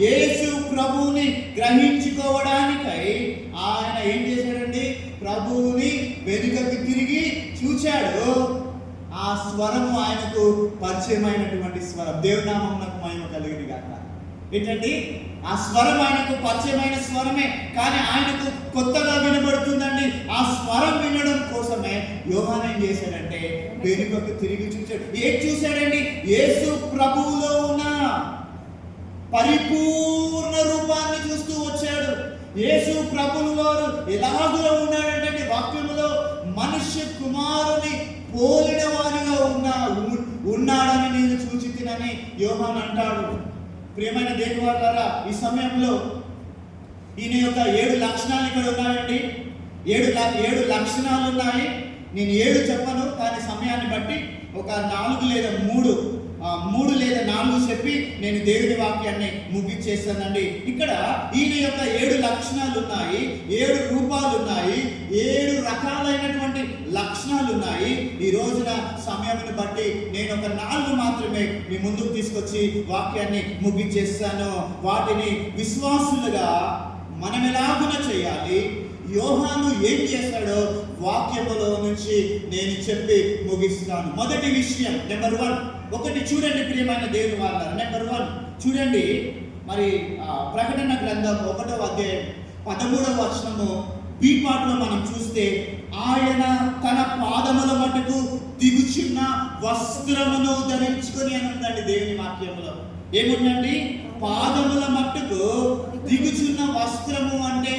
యేసు ప్రభువుని గ్రహించుకోవడానికై ఆయన ఏం చేశాడండి? ప్రభువుని వెనుకకి తిరిగి చూచాడు. ఆ స్వరము ఆయనకు పరిచయమైనటువంటి స్వరం. దేవుని నామమునకు మహిమ కలుగును గాక. ఏంటండి ఆ స్వరం ఆయనకు పరిచయమైన స్వరమే, కానీ ఆయనకు కొత్తగా వినబడుతుందండి. ఆ స్వరం వినడం కోసమే యోహాను ఏం చేశాడంటే వెనుకకు తిరిగి చూశాడు. ఏం చూశాడండి? యేసు ప్రభువులో ఉన్న పరిపూర్ణ రూపాన్ని చూస్తూ వచ్చాడు. యేసు ప్రభువు వారు ఎలాగులో ఉన్నాడంటే వాక్యములో మనుష్య కుమారుని పోలిన వారిగా ఉన్నాడని నేను చూచితినని యోహాను అంటాడు. ప్రియమైన దేవుని వారలారా, ఈ సమయంలో ఈయన యొక్క 7 లక్షణాలు ఇక్కడ ఉన్నాయండి. 7 లక్షణాలు ఉన్నాయి. నేను 7 చెప్పను, కానీ సమయాన్ని బట్టి ఒక 4 లేదా 3 లేదా 4 చెప్పి నేను దేవుని వాక్యాన్ని ముగించేస్తానండి. ఇక్కడ ఈయన యొక్క 7 లక్షణాలు ఉన్నాయి, 7 రూపాలు ఉన్నాయి, 7 రకాలైనటువంటి లక్షణాలు ఉన్నాయి. ఈ రోజున సమయాన్ని బట్టి నేను ఒక 4 మాత్రమే మీ ముందుకు తీసుకొచ్చి వాక్యాన్ని ముగించేస్తాను. వాటిని విశ్వాసులుగా మనం ఎలాగున చేయాలి, యోహాను ఏం చేస్తాడో వాక్యములో నుంచి నేను చెప్పి ముగిస్తాను. మొదటి విషయం నెంబర్ 1. ఒకటి చూడండి ప్రియమైన దేవుని వారలారా. నెంబర్ 1 చూడండి. మరి ప్రకటన గ్రంథం 1వ అధ్యాయం 13వ వచనము బి పార్ట్లో మనం చూస్తే, ఆయన తన పాదముల మట్టుకు దిగుచున్న వస్త్రమును ధరించుకొని అని ఉందండి దేవుని వాక్యంలో. ఏముందండి? పాదముల మట్టుకు దిగుచున్న వస్త్రము అంటే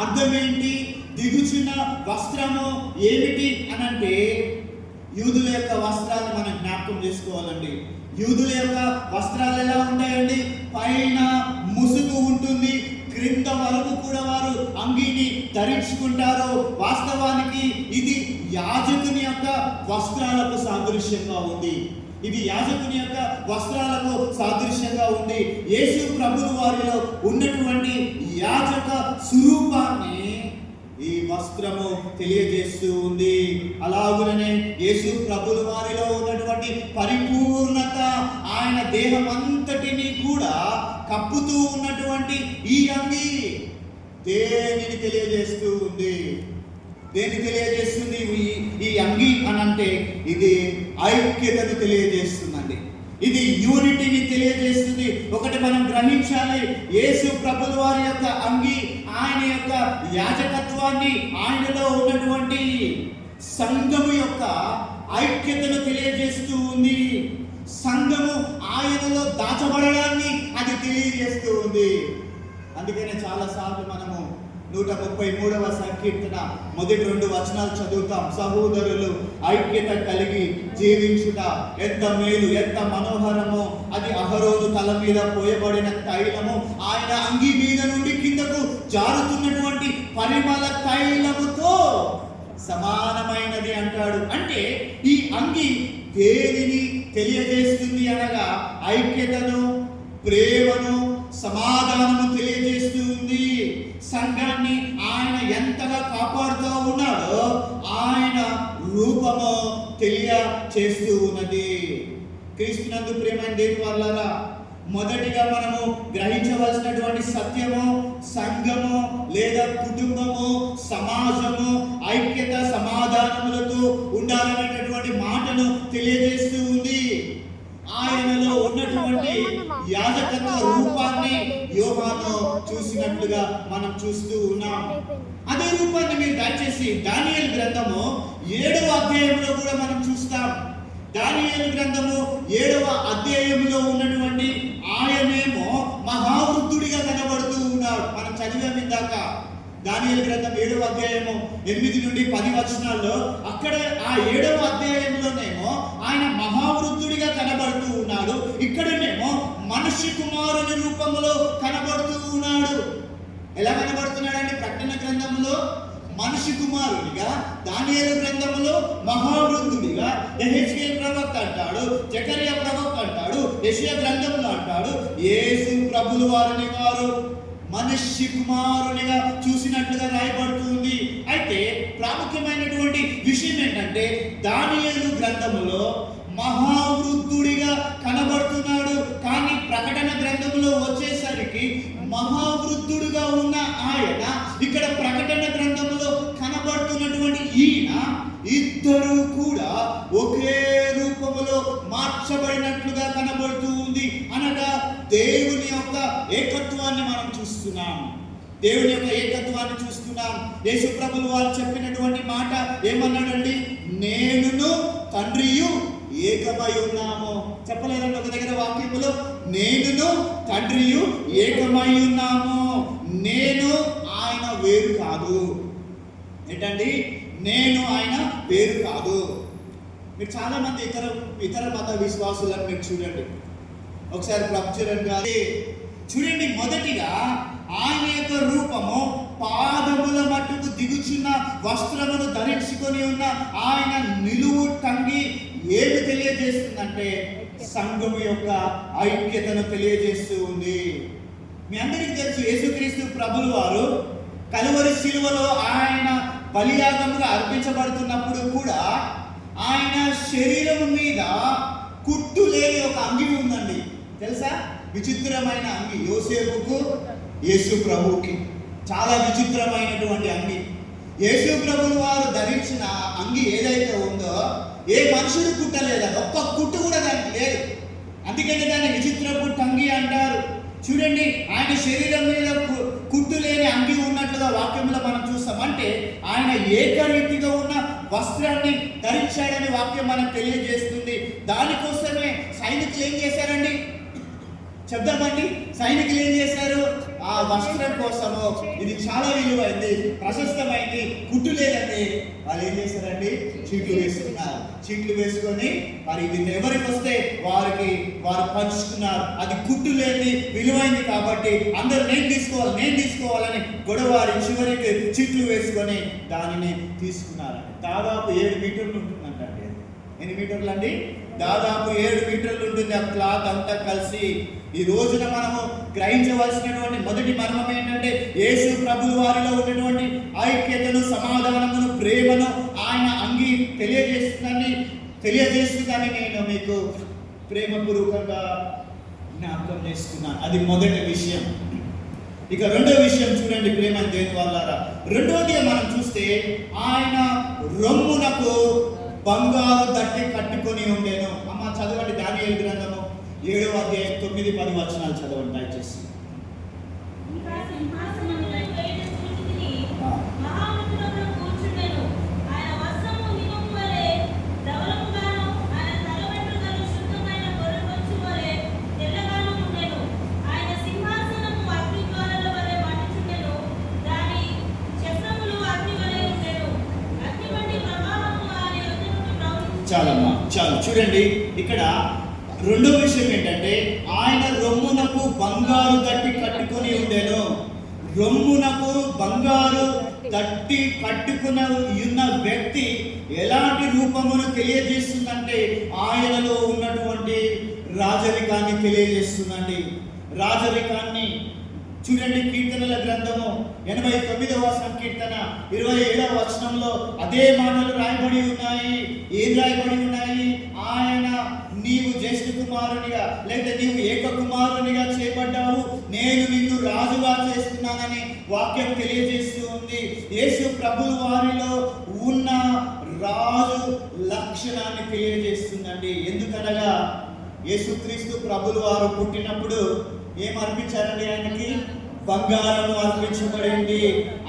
అర్థం ఏంటి? దిగుచున్న వస్త్రము ఏమిటి అనంటే యూదుల యొక్క వస్త్రాలు మనం జ్ఞాపకం చేసుకోవాలండి. యూదుల యొక్క వస్త్రాలు ఎలా ఉంటాయండి? పైన ముసుగు ఉంటుంది, క్రింద వరకు కూడా వారు అంగీని ధరించుకుంటారు. వాస్తవానికి ఇది యాజకుని యొక్క వస్త్రాలకు సాదృశ్యంగా ఉంది. ఇది యాజకుని యొక్క వస్త్రాలకు సాదృశ్యంగా ఉంది. యేసు ప్రభువు వారిలో ఉన్నటువంటి యాజక స్వరూపాన్ని ఈ వస్త్రము తెలియజేస్తూ ఉంది. అలాగుననే యేసు ప్రభువు వారిలో ఉన్నటువంటి పరిపూర్ణత, ఆయన దేహం అంతటిని కూడా కప్పుతూ ఉన్నటువంటి ఈ అంగి దేనిని తెలియజేస్తూ ఉంది? దేని తెలియజేస్తుంది ఈ అంగి అనంటే? ఇది ఐక్యతను తెలియజేస్తుందండి. ఇది యూనిటీని తెలియజేస్తుంది. ఒకటి మనం గ్రహించాలి, యేసు ప్రభువు వారి యొక్క అంగి ఆయన యొక్క యాజకత్వాన్ని, ఆయనలో ఉన్నటువంటి సంఘము యొక్క ఐక్యతను తెలియజేస్తూ ఉంది. సంఘము ఆయనలో దాచబడడాన్ని అది తెలియజేస్తూ ఉంది. అందుకనే చాలాసార్లు మనము 133వ సంకీర్తన మొదటి 2 వచనాలు చదువుతాం. సహోదరులు ఐక్యత కలిగి జీవించుట ఎంత మేలు, ఎంత మనోహరమో, అది అహరోను తల మీద పోయబడిన తైలము, ఆయన అంగి మీద నుండి కిందకు జారుతున్నటువంటి పరిమళ తైలముతో సమానమైనది అంటాడు. అంటే ఈ అంగి దేనిని తెలియజేస్తుంది అనగా ఐక్యతను, ప్రేమను, సమాధానము తెలియజేస్తూ ఉంది. సంఘాన్ని ఆయన ఎంతగా కాపాడుతూ ఉన్నాడో ఆయన రూపము తెలియచేస్తూ ఉన్నది. క్రీస్తునందు ప్రియమైన దేవుని వారలారా, మొదటిగా మనము గ్రహించవలసినటువంటి సత్యము, సంఘము లేదా కుటుంబము, సమాజము ఐక్యత, సమాధానములతో ఉండాలనేటటువంటి మాటను తెలియజేస్తూ ఉంది. ఆయనలో ఉన్నటువంటి యాజకత్వ రూపాన్ని యోహాను చూసినట్లుగా మనం చూస్తూ ఉన్నాం. అదే రూపాన్ని మీరు దయచేసి దానియేలు గ్రంథము 7వ అధ్యాయంలో కూడా మనం చూస్తాం. దానియేలు గ్రంథము 7వ అధ్యాయంలో ఉన్నటువంటి ఆయనేమో మహావృద్ధుడిగా కనబడుతూ ఉన్నాడు. మనం చదివాం ఇందాక దానియేలు గ్రంథం 7వ అధ్యాయము 8 నుండి 10 వచనాల్లో. అక్కడ ఆ 7వ అధ్యాయంలోనేమో ఆయన మహావృద్ధుడిగా కనబడుతూ ఉన్నాడు. ఇక్కడనేమో మనుష్య కుమారుని రూపంలో కనబడుతూ ఉన్నాడు. ఎలా కనబడుతున్నాడంటే ప్రకటన గ్రంథంలో మనిషి కుమారుడిగా, దానియేలు గ్రంథంలో మహావృద్ధుడిగా, యెహెజ్కేలు ప్రవక్త అంటాడు, జకరియా ప్రవక్త అంటాడు, యెషయా గ్రంథంలో అంటాడు, యేసు ప్రభువు వారిని వారు మనిషి కుమారునిగా చూసినట్లుగా రాయబడుతుంది. అయితే ప్రాముఖ్యమైనటువంటి విషయం ఏంటంటే దానియేలు గ్రంథములో మహావృద్ధుడిగా కనబడుతున్నాడు, కానీ ప్రకటన గ్రంథంలో వచ్చేసరికి మహావృద్ధుడుగా ఉన్న ఆయన ఇక్కడ ప్రకటన గ్రంథంలో కనబడుతున్నటువంటి ఈయన, ఇద్దరు కూడా ఒకే ఏకత్వాన్ని మనం చూస్తున్నాం. దేవుని యొక్క ఏకత్వాన్ని చూస్తున్నాం. యేసు ప్రభువు వారు చెప్పినటువంటి మాట ఏమన్నాడండి? నేనును తండ్రియు ఏకమై ఉన్నాము. చెప్పలేదండి ఒక దగ్గర వాక్యములో? నేనును తండ్రియు ఏకమై ఉన్నాము. నేను ఆయన వేరు కాదు. ఏంటండి? నేను ఆయన వేరు కాదు. మీరు చాలా మంది ఇతర మత విశ్వాసులను మీరు చూడండి. ఒకసారి ప్రొఫెసర్ గారి చూడండి. మొదటిగా ఆయన యొక్క రూపము పాదముల మట్టుకు దిగుచున్న వస్త్రమును ధరించుకొని ఉన్న ఆయన నిలువు టంగి ఏమి తెలియజేస్తుందంటే సంఘము యొక్క ఐక్యతను తెలియజేస్తూ ఉంది. మీ అందరికీ తెలుసు, యేసుక్రీస్తు ప్రభువు వారు కలువరి శిలువలో ఆయన బలియాగముగా అర్పించబడుతున్నప్పుడు కూడా ఆయన శరీరం మీద కుట్టు లేని ఒక అంగి ఉందండి. తెలుసా? విచిత్రమైన అంగి. యోసేపుకు యేసు ప్రభువుకి చాలా విచిత్రమైనటువంటి అంగి. యేసు ప్రభువు వారు ధరించిన అంగి ఏదైతే ఉందో ఏ మనుషుడు కుట్టలేదు. ఒక్క కుట్టు కూడా దానికి లేదు. అందుకని దాన్ని విచిత్రపు టంగి అంటారు. చూడండి, ఆయన శరీరం మీద కుట్టు లేని అంగి ఉన్నట్లుగా వాక్యంలో మనం చూస్తాం. అంటే ఆయన ఏకరీతిగా ఉన్న వస్త్రాన్ని ధరించాడని వాక్యం మనకు తెలియజేస్తుంది. దానికోసమే సైనికులు ఏం చేశారండి? చెప్దామండి. సైనికులు ఏం చేశారు? ఆ వస్త్రం కోసము, ఇది చాలా విలువైంది, ప్రశస్తమైంది, కుట్టు లేదండి, వాళ్ళు ఏం చేశారండి? చీట్లు వేసుకున్నారు. చీట్లు వేసుకొని మరి ఇది ఎవరికి వస్తే వారు పంచుకున్నారు. అది కుట్టు లేని విలువైంది కాబట్టి అందరూ నేను తీసుకోవాలని గొడవారి చివరికి చీట్లు వేసుకొని దానిని తీసుకున్నారు. దాదాపు 7 మీటర్లు ఉంటుందంటండి. ఎన్ని మీటర్లు అండి? దాదాపు 7 మీటర్లు ఉంటుంది ఆ క్లాత్ అంతా కలిసి. ఈ రోజున మనము గ్రహించవలసినటువంటి మొదటి మర్మం ఏంటంటే యేసు ప్రభువు వారిలో ఉన్నటువంటి ఐక్యతను, సమాధానమును, ప్రేమను ఆయన అంగి తెలియజేస్తుందని నేను మీకు ప్రేమపూర్వకంగా జ్ఞాపకం చేస్తున్నాను. అది మొదటి విషయం. ఇక రెండో విషయం చూడండి ప్రేమ దేని వాళ్ళారా. రెండోది మనం చూస్తే ఆయన రొమ్మునకు బంగారు దట్టి కట్టుకొని ఉండేను. అమ్మ చదవండి దానియేలు గ్రంథము 7వ అధ్యాయం 9-10 వచనాలు చదవండి దయచేసి. చాలు చూడండి. ఇక్కడ రెండో విషయం ఏంటంటే ఆయన రొమ్మునకు బంగారు దట్టి కట్టుకొని ఉండేను. రొమ్మునకు బంగారు దట్టి కట్టుకున్న ఉన్న వ్యక్తి ఎలాంటి రూపమును తెలియజేస్తుందంటే ఆయనలో ఉన్నటువంటి రాజరికాన్ని తెలియజేస్తుందండి. రాజరికాన్ని చూడండి. కీర్తనల గ్రంథము 89వ సంకీర్తన 27వ వచనంలో అదే మాటలు రాయబడి ఉన్నాయి. ఏం రాయబడి ఉన్నాయి? ఆయన నీవు జ్యేష్ఠ కుమారునిగా లేదా నీవు ఏక కుమారునిగా చేపడ్డావు, నేను నిన్ను రాజుగా చేస్తున్నానని వాక్యం తెలియజేస్తూ ఉంది. యేసు ప్రభువు వారిలో ఉన్న రాజు లక్షణాన్ని తెలియజేస్తుందండి. ఎందుకనగా యేసుక్రీస్తు ప్రభువు వారు పుట్టినప్పుడు ఏం అర్పించారండి? ఆయనకి బంగారము అర్పించబడింది.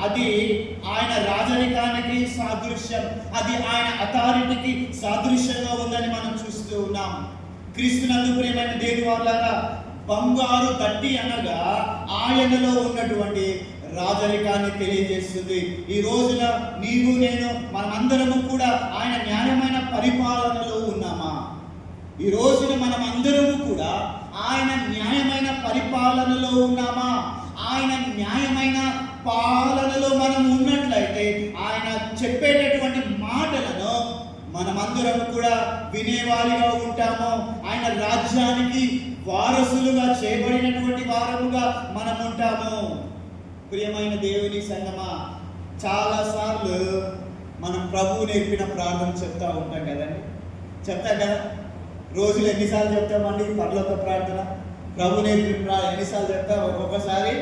అది ఆయన రాజరికానికి సాదృశ్యం, అది ఆయన అథారిటీకి సాదృశ్యంగా ఉందని మనం చూస్తూ ఉన్నాం. క్రీస్తునందు ప్రియమైన దేవుని వాళ్ళారా, బంగారు దట్టి అనగా ఆయనలో ఉన్నటువంటి రాజరికాన్ని తెలియజేస్తుంది. ఈ రోజున నీవు నేను మనమందరము కూడా ఆయన న్యాయమైన పరిపాలనలో ఉన్నామా? ఈ రోజున మనం అందరము కూడా ఆయన న్యాయమైన పరిపాలనలో ఉన్నామా? ఆయన న్యాయమైన పాలనలో మనం ఉన్నట్లయితే ఆయన చెప్పేటటువంటి మాటలను మనమందరం కూడా వినేవారిగా ఉంటాము. ఆయన రాజ్యానికి వారసులుగా చేయబడినటువంటి వారముగా మనం ఉంటాము. ప్రియమైన దేవుని సంగమా, చాలాసార్లు మనం ప్రభువు నేర్పిన ప్రార్థన చెప్తా ఉంటాం కదండి. చెప్తాం కదా. రోజులు ఎన్నిసార్లు చెప్తామండి పరలోక ప్రార్థన? ప్రభు నేర్పిన ఎన్నిసార్లు చెప్తాం? ఒక్కొక్కసారి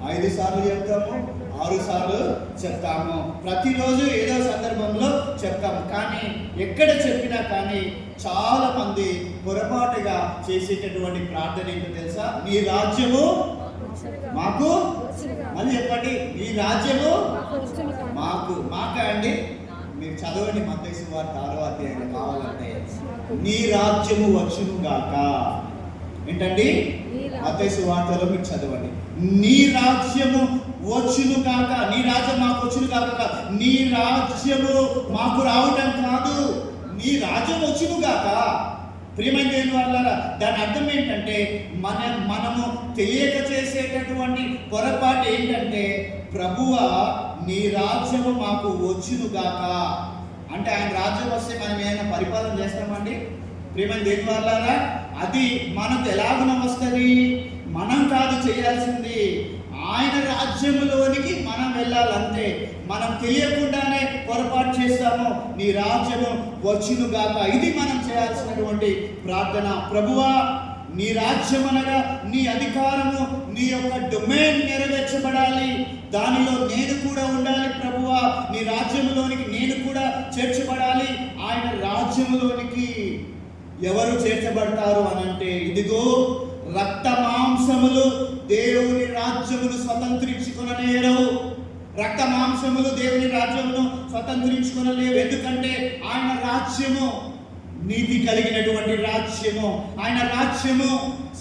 5 సార్లు చెప్తాము, 6 సార్లు చెప్తాము. ప్రతిరోజు ఏదో సందర్భంలో చెప్తాము. కానీ ఎక్కడ చెప్పినా కానీ చాలా మంది పొరపాటుగా చేసేటటువంటి ప్రార్థన ఏంటో తెలుసా? నీ రాజ్యము మాకు మళ్ళీ చెప్పండి, నీ రాజ్యము మాకు అండి. మీరు చదవండి మత్తయి సువార్త 6వ అధ్యాయంలో కావాలంటే. నీ రాజ్యము వచ్చును గాక. ఏంటండి? మత్తయి సువార్తలో మీరు చదవండి. నీ రాజ్యము వచ్చును గాక. నీ రాజ్యం మాకు వచ్చును గాక. నీ రాజ్యము మాకు రావటం కాదు, నీ రాజ్యం వచ్చును గాక. ప్రియమైన దేవుని వాళ్ళారా, దాని అర్థం ఏంటంటే మనము తెలియక చేసేటటువంటి పొరపాటు ఏంటంటే, ప్రభువా నీ రాజ్యము మాకు వచ్చును గాక అంటే ఆయన రాజ్యం వస్తే మనం ఏమైనా పరిపాలన చేస్తామండి? ప్రియమైన దేవుని వాళ్ళారా, అది మనకు ఎలాగున వస్తుంది? మనం కాదు చేయాల్సింది, ఆయన రాజ్యములోనికి మనం వెళ్ళాలంతే. మనం తెలియకుండానే పొరపాటు చేస్తాము. నీ రాజ్యము వచ్చును గాక, ఇది మనం చేయాల్సినటువంటి ప్రార్థన. ప్రభువా నీ రాజ్యం అనగా నీ అధికారము, నీ యొక్క డొమైన్ నెరవేర్చబడాలి, దానిలో నేను కూడా ఉండాలి. ప్రభువా నీ రాజ్యములోనికి నేను కూడా చేర్చబడాలి. ఆయన రాజ్యములోనికి ఎవరు చేర్చబడతారు అనంటే, ఇదిగో రక్త మాంసములు దేవుని రాజ్యమును స్వతంత్రించుకొనలేరు. రక్త మాంసములు దేవుని రాజ్యమును స్వతంత్రించుకొనలేవు. ఎందుకంటే ఆయన రాజ్యము నీతి కలిగినటువంటి రాజ్యము, ఆయన రాజ్యము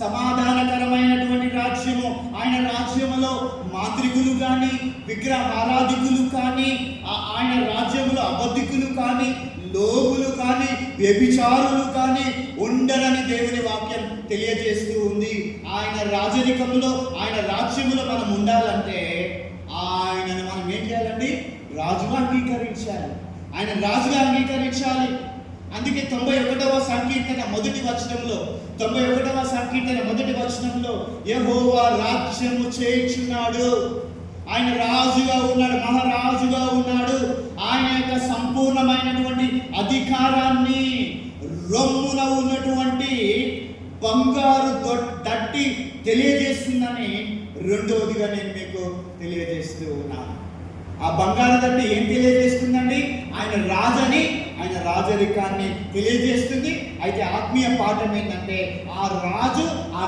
సమాధానకరమైనటువంటి రాజ్యము. ఆయన రాజ్యములో మాంత్రికులు కానీ, విగ్రహారాధికులు కానీ, ఆయన రాజ్యములో అబద్ధికులు కానీ, లోపులు కానీ, వ్యభిచారులు కానీ ఉండరని దేవుని వాక్యం తెలియజేస్తూ ఉంది. ఆయన రాజరికంలో, ఆయన రాజ్యములో మనం ఉండాలంటే ఆయనను మనం ఏం చేయాలండి? రాజుగా అంగీకరించాలి. ఆయన రాజుగా అంగీకరించాలి. అందుకే 91వ సంకీర్తన మొదటి వచనంలో యెహోవా రాజ్యము చేయుచున్నాడు. ఆయన రాజుగా ఉన్నాడు, మహారాజుగా ఉన్నాడు. ఆయన యొక్క సంపూర్ణమైనటువంటి అధికారాన్ని రొమ్మున ఉన్నటువంటి బంగారు దట్టి తెలియజేస్తుందని రెండవదిగా నేను మీకు తెలియజేస్తూ ఉన్నాను. ఆ బంగారు దట్టి ఏం తెలియజేస్తుందండి? ఆయన రాజని, ఆయన రాజరికాన్ని తెలియజేస్తుంది. అయితే ఆత్మీయ పాఠం ఏంటంటే, ఆ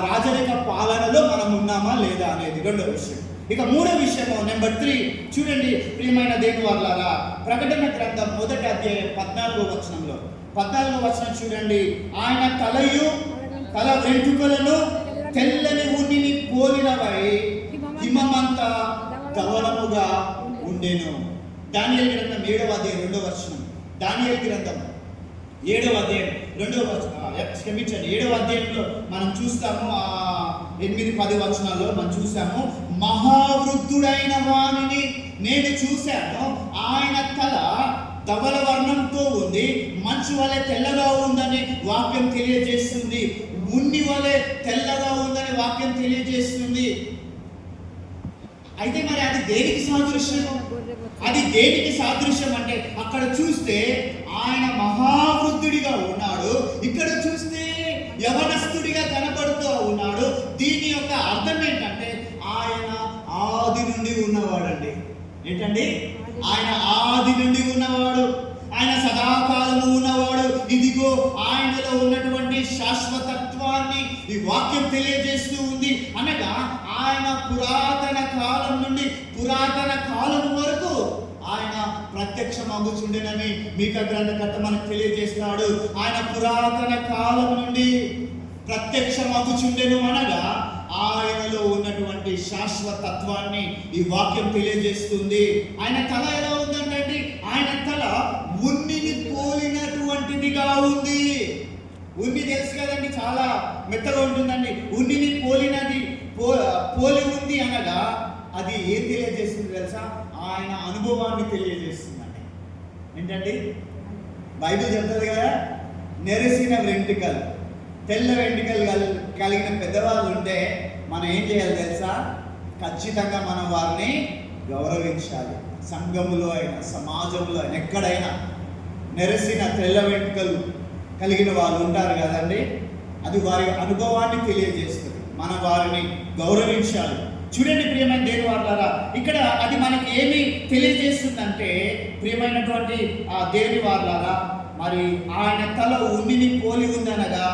రాజరిక పాలనలో మనం ఉన్నామా లేదా అనేది రెండో విషయం. ఇక మూడో విషయము నెంబర్ 3 చూడండి ప్రియమైన దేవుని వాళ్ళారా, ప్రకటన గ్రంథం 1వ అధ్యాయం 14వ వచనం చూడండి. ఆయన తల వెంట్రుకలను తెల్లని ఉన్నిని పోలినవై హిమమంతా ధవళముగా ఉండెను. దానియేలు గ్రంథం 7వ అధ్యాయం 2వ వచనం. దానియేలు గ్రంథం 7వ అధ్యాయం 2వ వచనం, క్షమించండి 7వ అధ్యాయంలో మనం చూస్తాము, 8-10 వచనాల్లో మనం చూసాము. మహావృద్ధుడైన వానిని నేను చూశాను, ఆయన తల ధవళ వర్ణంతో ఉంది, మంచు వలె తెల్లగా ఉందని వాక్యం తెలియజేస్తుంది. ఉన్ని వలె తెల్లగా ఉందని వాక్యం తెలియజేస్తుంది. అయితే మరి అది దేనికి సాదృశ్యం అంటే, అక్కడ చూస్తే ఆయన మహావృద్ధుడిగా ఉన్నాడు, ఇక్కడ చూస్తే యవనస్తుడిగా కనబడుతూ ఉన్నాడు. దీని యొక్క అర్థం ఏంటంటే, ఆయన ఆది నుండి ఉన్నవాడండి. ఏంటండి? ఆయన ఆది నుండి ఉన్నవాడు, ఆయన సదాకాలము ఉన్నవాడు. ఇదిగో ఆయనలో ఉన్నటువంటి శాశ్వతత్వాన్ని ఈ వాక్యం తెలియజేస్తూ ఉంది. అనగా ఆయన పురాతన కాలం నుండి పురాతన కాలం వరకు ఆయన ప్రత్యక్షమగుచుండెనని మీకా గ్రంథకర్త మనకు తెలియజేస్తున్నాడు. ఆయన పురాతన కాలం నుండి ప్రత్యక్షమగుచుండెను అనగా ఆయనలో ఉన్నటువంటి శాశ్వతత్వాన్ని ఈ వాక్యం తెలియజేస్తుంది. ఆయన తల ఎలా ఉందంటే, ఆయన తల ఉన్నిని పోలినటువంటిదిగా ఉంది. ఉన్ని తెలుసు కదండి, చాలా మెత్తగా ఉంటుందండి. ఉన్నిని పోలి ఉంది అనగా అది ఏం తెలియజేస్తుంది తెలుసా? ఆయన అనుభవాన్ని తెలియజేస్తుందండి. ఏంటండి? బైబిల్ చెప్తుంది కదా, నెరసిన వెంట్రుకలు, తెల్ల వెంట్రుకలు కలిగిన పెద్దవాళ్ళు ఉంటే మనం ఏం చేయాలి తెలుసా? ఖచ్చితంగా మనం వారిని గౌరవించాలి. సంఘములో అయినా, సమాజంలో అయినా, ఎక్కడైనా నెరసిన తెల్ల వెంట్రుకలు కలిగిన వాళ్ళు ఉంటారు కదండి, అది వారి అనుభవాన్ని తెలియజేస్తుంది. మనం వారిని గౌరవించాలి. చూడండి ప్రియమైన దేవుని వారలారా, ఇక్కడ అది మనకి ఏమి తెలియజేస్తుందంటే, ప్రియమైనటువంటి ఆ దేవుని వారలారా, మరి ఆయన తల ఉన్నిని పోలి ఉందనగా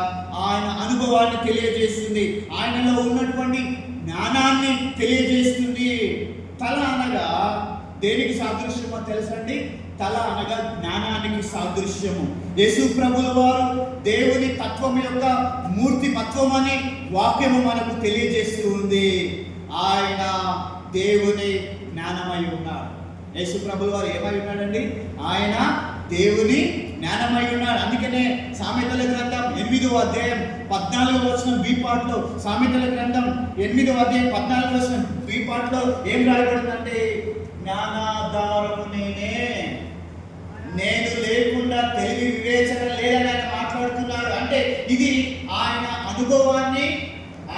ఆయన అనుభవాన్ని తెలియజేస్తుంది. ఆయనలో ఉన్నటువంటి జ్ఞానాన్ని తెలియజేస్తుంది. తల అనగా దేనికి సాదృశ్యమో తెలుసండి? తల అనగా జ్ఞానానికి సాదృశ్యము. యేసు ప్రభుల వారు దేవుని తత్వం యొక్క మూర్తిమత్వం అని వాక్యము మనకు తెలియజేస్తూ ఉంది. ఆయన దేవుని జ్ఞానమై ఉన్నాడు. యేసు ప్రభుల వారు ఏమై ఉన్నాడండి? ఆయన దేవుని జ్ఞానమై ఉన్నాడు. అందుకనే సామెతల గ్రంథం 8వ అధ్యాయం 14వ వచనం బి పార్ట్లో, సామెతల గ్రంథం 8వ అధ్యాయం 14వ వచనం బి పార్ట్లో ఏం రాయబడిందంటే, జ్ఞానాధారము నేనే, నేను లేకుండా తెలివి వివేచన లేదని ఆయన మాట్లాడుతున్నాడు. అంటే ఇది ఆయన అనుభవాన్ని,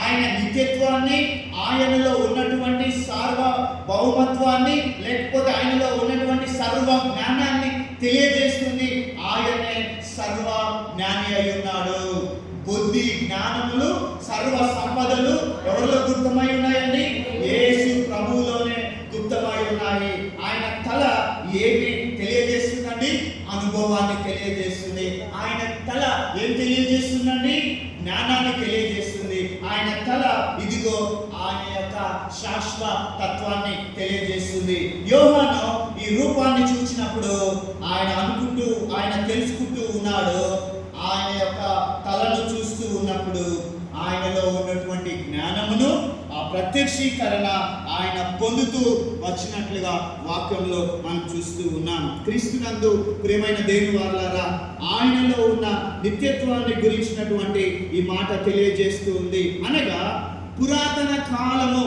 ఆయన నిత్యత్వాన్ని, ఆయనలో ఉన్నటువంటి సార్వభౌమత్వాన్ని, లేకపోతే ఆయనలో ఉన్నటువంటి సర్వ జ్ఞానాన్ని తెలియజేస్తుంది. ఆయనే సర్వ జ్ఞాని అయి ఉన్నాడు. బుద్ధి జ్ఞానములు సర్వ సంపదలు ఎవరిలో గుప్తమై ఉన్నాయండి? యేసు ప్రభువులోనే గుప్తమై ఉన్నాయి. ఆయన తల ఏమి తెలియజేస్తుందండి? అనుభవాన్ని తెలియజేస్తుంది. ఆయన తల ఏం తెలియజేస్తుందండి? జ్ఞానాన్ని తెలియజేస్తుంది. ఆయన తల ఇదిగో ఆయన యొక్క శాశ్వత తత్వాన్ని తెలియజేస్తుంది. యోహాను ఈ రూపాన్ని చూసినప్పుడు ఆయన తెలుసుకుంటూ ఉన్నాడు. ఆయన యొక్క తలను చూస్తూ ఉన్నప్పుడు ఆయనలో ఉన్నటువంటి జ్ఞానమును, ఆ ప్రత్యక్షీకరణ ఆయన పొందుతూ వచ్చినట్లుగా వాక్యంలో మనం చూస్తూ ఉన్నాం. క్రీస్తునందు ప్రియమైన దేవుని వారలారా, ఆయనలో ఉన్న నిత్యత్వాన్ని గురించినటువంటి ఈ మాట తెలియజేస్తూ ఉంది. అనగా పురాతన కాలము,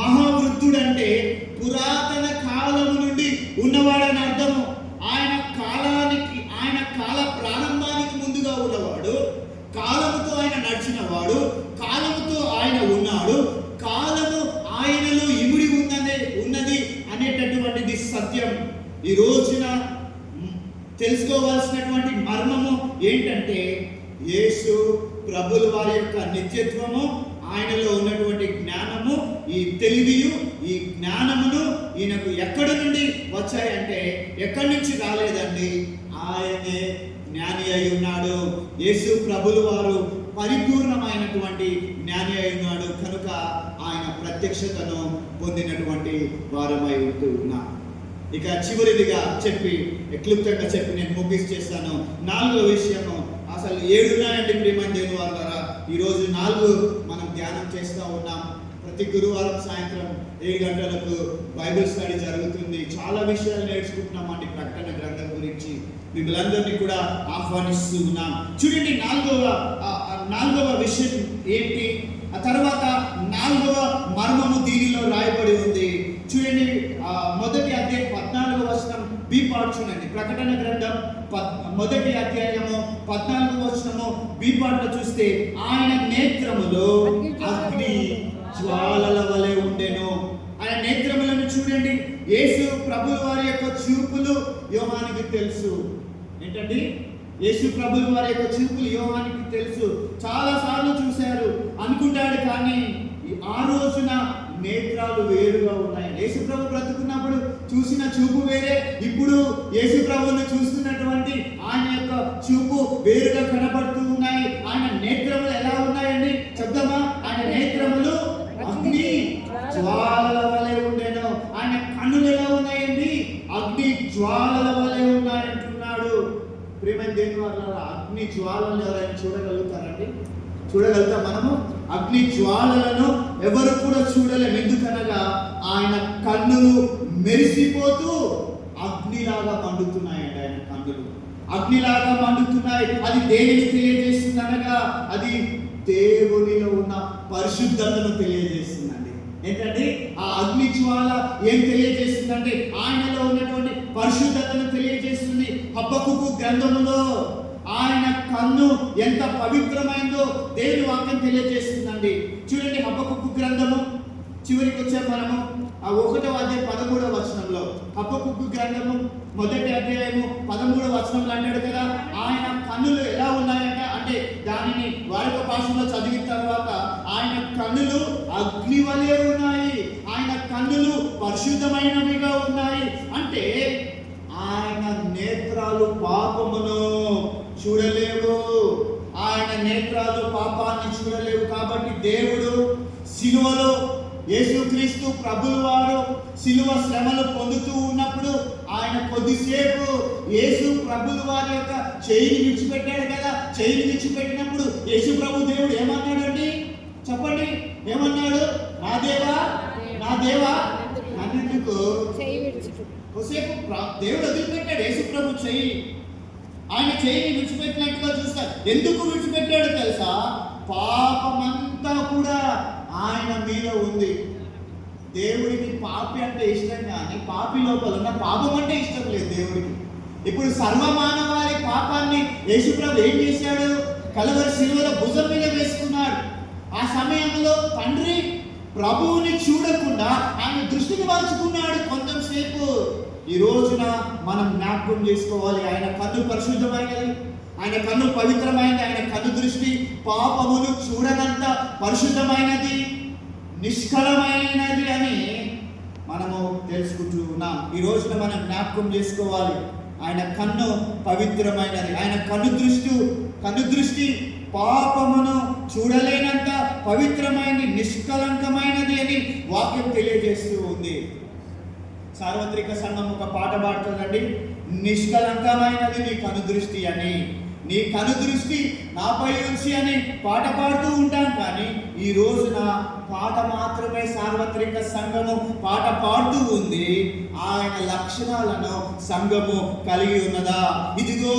మహావృద్ధుడంటే పురాతన కాలము నుండి ఉన్నవాడని అర్థము. ఆయన కాల ప్రారంభానికి ముందుగా ఉన్నవాడు, కాలముతో ఆయన నడిచినవాడు, కాలముతో ఆయన ఉన్నాడు, కాలము ఆయనలో ఇమిడి ఉన్నది అనేటటువంటిది సత్యం. ఈ రోజున తెలుసుకోవాల్సినటువంటి మర్మము ఏంటంటే, యేసు ప్రభుల వారి యొక్క నిత్యత్వము, ఆయనలో ఉన్నటువంటి జ్ఞానము, ఈ తెలివియు, ఈ జ్ఞానమును ఈయనకు ఎక్కడి నుండి వచ్చాయంటే ఎక్కడి నుంచి రాలేదండి, ఆయనే జ్ఞాని అయి ఉన్నాడు. యేసు ప్రభుల వారు పరిపూర్ణమైనటువంటి జ్ఞాని అయి ఉన్నాడు కనుక ఆయన ప్రత్యక్షతను పొందినటువంటి వారమై ఉంటూ ఉన్నాం. ఇక చివరిదిగా క్లుప్తంగా చెప్పి నేను ముగిస్తాను. 4వ విషయము, అసలు 7 ఉన్నాయండి ప్రియమైన దేవుని వారలారా. ఈరోజు 4 మనం ధ్యానం చేస్తూ ఉన్నాం. ప్రతి గురువారం సాయంత్రం 7 గంటలకు బైబిల్ స్టడీ జరుగుతుంది. చాలా విషయాలు నేర్చుకుంటున్నామండి ప్రకటన గ్రంథం గురించి. మిమ్మల్ని కూడా ఆహ్వానిస్తూ ఉన్నాం. చూడండి, 4వ విషయం ఏంటి? ఆ తర్వాత 4వ మర్మము దీనిలో రాయబడి ఉంది. చూడండి, మొదటి అధ్యాయం 14వ వచనం బి పార్ట్ చూడండి. ప్రకటన గ్రంథం 1వ అధ్యాయము 14వ వచనము బి పార్ట్ చూస్తే, ఆయన నేత్రములో అగ్ని జ్వాలల వలె ఉండెను. ఆయన నేత్రములను చూడండి. యేసు ప్రభుల వారి యొక్క చూపులు యోహానికి తెలుసు. ఏంటండి? యేసు ప్రభుల వారి యొక్క చూపులు యోహానికి తెలుసు. చాలా సార్లు చూశారు అనుకుంటాడు, కానీ ఆ రోజున నేత్రాలు వేరుగా ఉన్నాయి. యేసు ప్రభు బ్రతుకున్నప్పుడు చూసిన చూపు వేరే, ఇప్పుడు యేసు ప్రభువును చూస్తున్నటువంటి ఆయన యొక్క చూపు వేరుగా కనబడుతూ ఉన్నాయి. ఆయన నేత్రములు ఎలా ఉన్నాయండి చెప్దామా? ఆయన నేత్రములు అగ్ని జ్వాలల వలె ఉండేను. ఆయన కన్నులు ఎలా ఉన్నాయండి? అగ్ని జ్వాలల వలె ఉన్నాయంటున్నాడు. ప్రియమైన దేవుని వారలారా, అగ్ని జ్వాలను ఎవరైనా చూడగలుగుతారండి? చూడగలుగుతాం మనము? అగ్ని జ్వాలలను ఎవరు కూడా చూడలేము. ఎందుకనగా ఆయన కన్నులు మెరిసిపోతూ అగ్నిలాగా మండుతున్నాయండి. ఆయన కన్నులు అగ్నిలాగా మండుతున్నాయి. అది దేనిని తెలియజేస్తుంది అనగా, అది దేవునిలో ఉన్న పరిశుద్ధతను తెలియజేస్తుందండి. ఏంటంటే ఆ అగ్ని జ్వాల ఏం తెలియజేస్తుందంటే ఆయనలో ఉన్నటువంటి పరిశుద్ధతను తెలియజేస్తుంది. హబక్కూకు గ్రంథములో ఆయన కన్ను ఎంత పవిత్రమైందో దేవుని వాక్యం తెలియజేస్తుందండి. చూడండి, హబక్కూకు గ్రంథము చివరికి వచ్చాం మనము. ఆ 1వ అధ్యాయం 13వ వచనంలో, హబక్కూకు గ్రంథము 1వ అధ్యాయము 13వ వచనంలో అంటాడు కదా, ఆయన కన్నులు ఎలా ఉన్నాయంట అంటే, దానిని వాడుక భాషలో చదివిన తర్వాత ఆయన కన్నులు అగ్ని వలె ఉన్నాయి, ఆయన కన్నులు పరిశుద్ధమైనవిగా ఉన్నాయి. అంటే ఆయన నేత్రాలు పాపమును చూడలేవు, ఆయన నేత్రాలు పాపాన్ని చూడలేవు. కాబట్టి దేవుడు సిలువలో యేసు యేసుక్రీస్తు ప్రభులు వారు శిలువ శ్రమలు పొందుతూ ఉన్నప్పుడు ఆయన కొద్దిసేపు యేసు ప్రభులు వారి యొక్క చేయిని విడిచిపెట్టాడు కదా. చేయిని విడిచిపెట్టినప్పుడు యేసు ప్రభు దేవుడు ఏమన్నాడండి చెప్పండి? ఏమన్నాడు? నా దేవా నా దేవా నన్నెందుకు. కొద్దిసేపు దేవుడు వదిలిపెట్టాడు యేసు ప్రభు చెయ్యి. ఆయన చేయిని విడిచిపెట్టినట్టుగా చూస్తారు. ఎందుకు విడిచిపెట్టాడు తెలుసా? పాపమంతా కూడా ఆయన మీద ఉంది. దేవుడికి పాపి అంటే ఇష్టం, కానీ పాపి లోపల ఉన్న పాపం అంటే ఇష్టం లేదు దేవుడికి. ఇప్పుడు సర్వమానవాళి పాపాన్ని యేసుప్రభు ఏం చేశాడు? కలువరి శిలువలో భుజం మీద వేసుకున్నాడు. ఆ సమయంలో తండ్రి ప్రభువుని చూడకుండా ఆయన దృష్టిని మార్చుకున్నాడు కొంచెంసేపు. ఈ రోజున మనం జ్ఞాపకం చేసుకోవాలి, ఆయన కన్ను పరిశుద్ధమైనది, ఆయన కన్ను పవిత్రమైనది, ఆయన కన్ను దృష్టి పాపమును చూడనంత పరిశుద్ధమైనది, నిష్కలమైనది అని మనము తెలుసుకుంటూ ఉన్నాం. ఈ రోజున మనం జ్ఞాపకం చేసుకోవాలి, ఆయన కన్ను పవిత్రమైనది, ఆయన కన్ను దృష్టి పాపమును చూడలేనంత పవిత్రమైనది, నిష్కలంకమైనది అని వాక్యం తెలియజేస్తూ ఉంది. సార్వత్రిక సంఘం ఒక పాట పాడుతుందండి, నిష్కలంకమైనది నీ కనుదృష్టి అని. నీ కనుదృష్టి నాపై ఉంచి అని పాట పాడుతూ ఉంటాం. కానీ ఈ రోజున పాట మాత్రమే సార్వత్రిక సంఘము పాట పాడుతూ ఉంది. ఆయన లక్షణాలను సంఘము కలిగి ఉన్నదా? ఇదిగో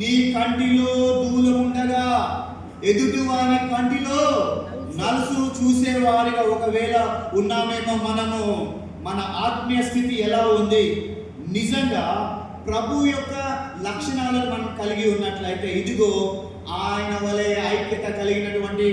నీ కంటిలో దూలముండగా ఎదుటి వారి కంటిలో నలుసు చూసేవారిగా ఒకవేళ ఉన్నామేమో మనము. మన ఆత్మీయ స్థితి ఎలా ఉంది? నిజంగా ప్రభు యొక్క లక్షణాలను మనం కలిగి ఉన్నట్లయితే ఇదిగో ఆయన వలె ఐక్యత కలిగినటువంటి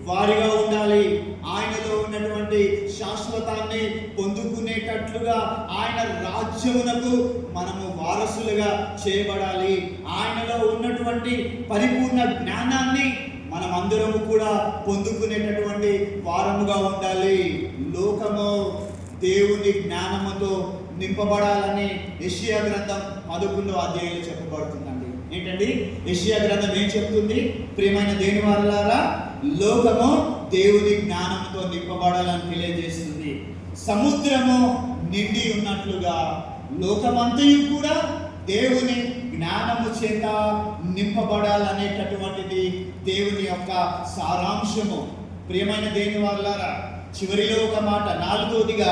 వారిగా ఉండాలి. ఆయనలో ఉన్నటువంటి శాశ్వతాన్ని పొందుకునేటట్లుగా ఆయన రాజ్యమునకు మనము వారసులుగా చేయబడాలి. ఆయనలో ఉన్నటువంటి పరిపూర్ణ జ్ఞానాన్ని మనం అందరము కూడా పొందుకునేటటువంటి వారముగా ఉండాలి. లోకము దేవుని జ్ఞానముతో నింపబడాలని యెషయా గ్రంథం 11వ అధ్యాయంలో చెప్పబడుతుందండి. ఏంటండి యెషయా గ్రంథం ఏం చెప్తుంది? ప్రియమైన దేవుని వారలారా, లోకము దేవుని జ్ఞానంతో నింపబడాలని తెలియజేస్తుంది. సముద్రము నిండి ఉన్నట్లుగా లోకమంతయు కూడా దేవుని జ్ఞానము చేత నింపబడాలనేటటువంటిది దేవుని యొక్క సారాంశము. ప్రియమైన దేవుని వారలారా, చివరిలో ఒక మాట, 4వదిగా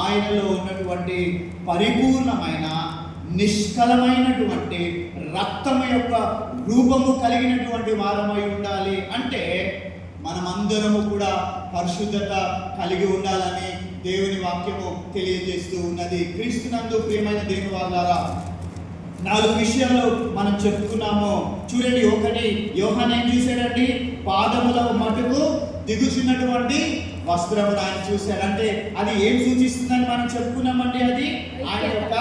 ఆయనలో ఉన్నటువంటి పరిపూర్ణమైన నిష్కలమైనటువంటి రక్తము యొక్క రూపము కలిగినటువంటి వారమై ఉండాలి. అంటే మనమందరము కూడా పరిశుద్ధత కలిగి ఉండాలని దేవుని వాక్యము తెలియజేస్తూ ఉన్నది. క్రీస్తునందు ప్రియమైన దేవుని వారలారా, 4 విషయాలు మనం చెప్పుకున్నాము. చూడండి, ఒకటి, యోహాను ఏం చూశాడండి? పాదముల మటుకు దిగుచున్నటువంటి వస్త్రమును ఆయన చూశాడంటే అది ఏం సూచిస్తుందని మనం చెప్పుకున్నామండి? అది ఆయన యొక్క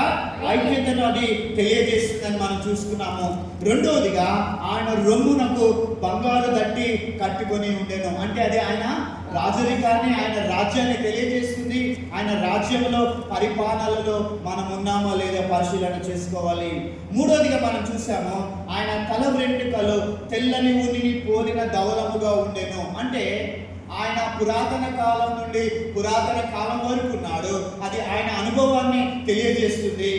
ఐక్యతను అది తెలియజేస్తుందని మనం చూసుకున్నాము. 2వదిగా ఆయన రొమ్మునకు బంగారు దట్టి కట్టుకొని ఉండెను. అంటే అది ఆయన రాజరికాన్ని, ఆయన రాజ్యాన్ని తెలియజేస్తుంది. ఆయన రాజ్యంలో పరిపాలనలో మనం ఉన్నామో లేదో పరిశీలన చేసుకోవాలి. 3వదిగా మనం చూసాము, ఆయన తల వెంట్రుకలు తెల్లని ఉనిని పోలిన ధవలముగా ఉండెను. అంటే ఆయన పురాతన కాలం నుండి పురాతన కాలం వరకు ఉన్నాడు. అది ఆయన అనుభవాన్ని తెలియజేస్తుంది.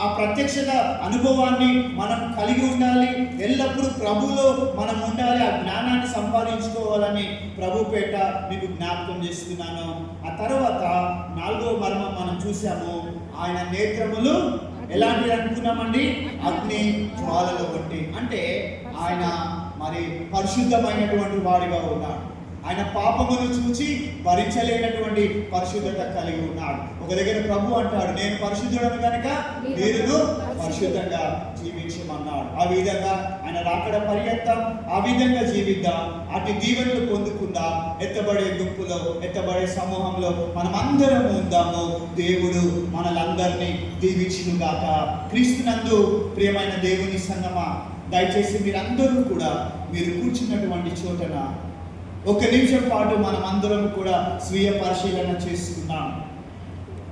ఆ ప్రత్యక్షత అనుభవాన్ని మనం కలిగి ఉండాలి. ఎల్లప్పుడూ ప్రభులో మనం ఉండాలి. ఆ జ్ఞానాన్ని సంపాదించుకోవాలని ప్రభు పేట మీకు జ్ఞాపకం చేస్తున్నాను. ఆ తర్వాత 4వ మర్మం మనం చూసాము, ఆయన నేత్రములు ఎలాంటివి అనుకున్నామండి? అగ్ని జ్వాలలు వంటి. అంటే ఆయన మరి పరిశుద్ధమైనటువంటి వాడిగా ఉన్నాడు. ఆయన పాపమును చూచి భరించలేనటువంటి పరిశుద్ధత కలిగి ఉన్నాడు. ఒక దగ్గర ప్రభు అంటాడు, నేను పరిశుద్ధుడను కనుక మీరును పరిశుద్ధంగా జీవించమన్నాడు. ఆ విధంగా ఆయన రాకడ పర్యంతం ఆ విధంగా జీవిద్దాం. అటు దీవెనలు పొందుకుందాం. ఎత్తబడే గుంపులో, ఎత్తబడే సమూహంలో మనం అందరం ఉందాము. దేవుడు మనలందరినీ దీవించునుగాక. క్రీస్తునందు ప్రియమైన దేవుని సంగమా, దయచేసి మీరందరూ కూడా మీరు కూర్చున్నటువంటి చోటన 1 నిమిషం పాటు మనం అందరం కూడా స్వీయ పరిశీలన చేసుకున్నాం.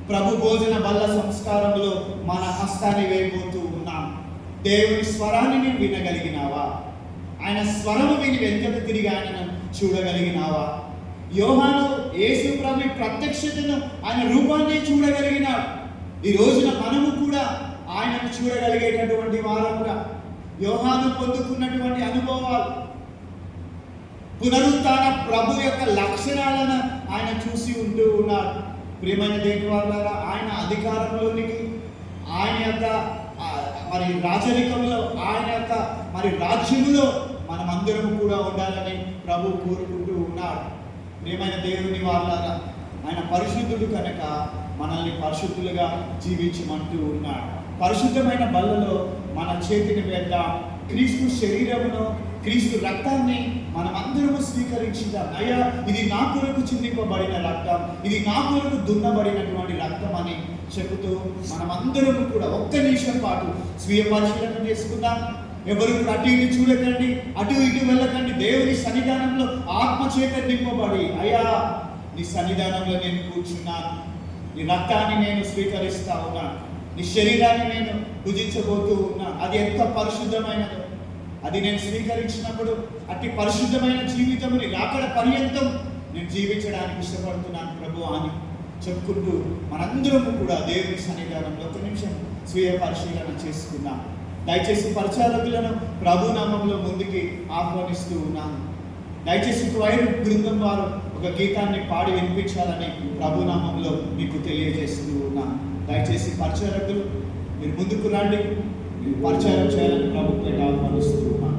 ప్రభు భోజన బల్ల సంస్కారంలో మన హస్తాన్ని వేయబోతూ ఉన్నాం. దేవుని స్వరాన్ని వినగలిగినావా? ఆయన స్వరము విని వెనుకకు తిరిగి ఆయనను చూడగలిగినావా? యోహాను యేసు ప్రభు ప్రత్యక్షతను, ఆయన రూపాన్ని చూడగలిగినాడు. ఈ రోజున మనము కూడా ఆయనను చూడగలిగేటటువంటి వారముగా, యోహాను పొందుకున్నటువంటి అనుభవాలు, పునరుత్థాన ప్రభు యొక్క లక్షణాలను ఆయన చూసి ఉంటూ ఉన్నాడు. ప్రియమైన దేవుని వారలారా, ఆయన అధికారంలోనికి, ఆయన యొక్క మరి రాజరికంలో, ఆయన యొక్క మరి రాజ్యములో మనమందరం కూడా ఉండాలని ప్రభు కోరుకుంటూ ఉన్నాడు. ప్రియమైన దేవుని వారలారా, ఆయన పరిశుద్ధుడు కనుక మనల్ని పరిశుద్ధులుగా జీవించమంటూ ఉన్నాడు. పరిశుద్ధమైన బల్లలో మన చేతిని వేద్దాం. క్రీస్తు శరీరమును, క్రీస్తు రక్తాన్ని మనమందరము స్వీకరించుదాం. అయ్యా, ఇది నా కొరకు చిందింపబడిన రక్తం, ఇది నా కొరకు దున్నబడినటువంటి రక్తం అని చెబుతూ మనమందరము కూడా ఒక్క నిమిషం పాటు స్వీయ పరిశీలన చేసుకుందాం. ఎవరు కూడా అటు ఇటు చూడకండి, అటు ఇటు వెళ్ళకండి. దేవుని సన్నిధానంలో ఆత్మ చేత నింపబడి, అయ్యా నీ సన్నిధానంలో నేను కూర్చున్నాను, నీ రక్తాన్ని నేను స్వీకరిస్తా ఉన్నాను, నీ శరీరాన్ని నేను భుజించబోతూ ఉన్నాను. అది ఎంత పరిశుద్ధమైనదో, అది నేను స్వీకరించినప్పుడు అతి పరిశుద్ధమైన జీవితముని రాకడ పర్యంతం నేను జీవించడానికి ఇష్టపడుతున్నాను ప్రభు అని చెప్పుకుంటూ మనందరం కూడా దేవుని సన్నిధానంలో ఒక నిమిషం స్వీయ పరిశీలన చేసుకుందాం. దయచేసి పరిచారకులను ప్రభు నామంలో ముందుకి ఆహ్వానిస్తూ ఉన్నాను. దయచేసి క్వైర్ బృందం వారు ఒక గీతాన్ని పాడి వినిపించాలని ప్రభు నామంలో మీకు తెలియజేస్తూ ఉన్నాను. దయచేసి పరిచారకులు మీరు ముందుకు రండి, మీరు పరిచారం చేయాలని ప్రభుత్వం ఆహ్వానిస్తూ ఉన్నాను.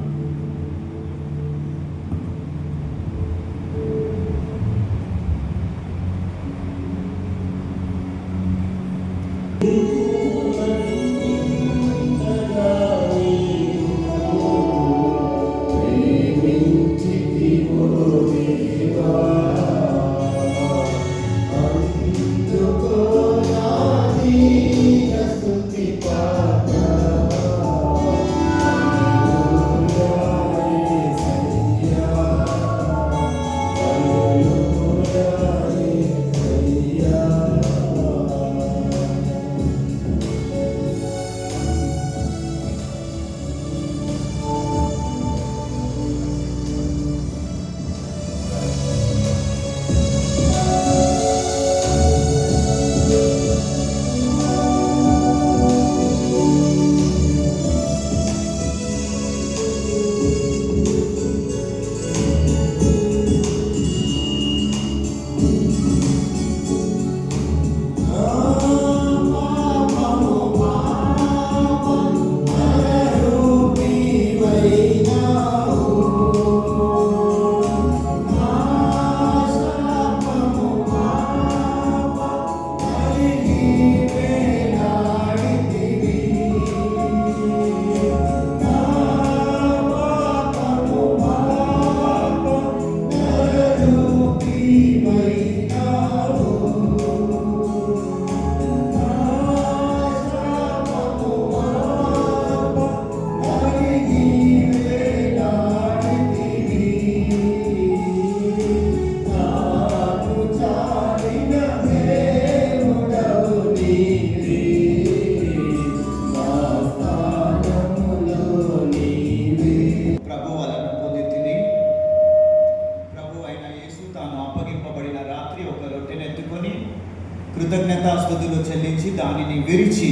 కృతజ్ఞతాస్తుతులు చెల్లించి దానిని విరిచి,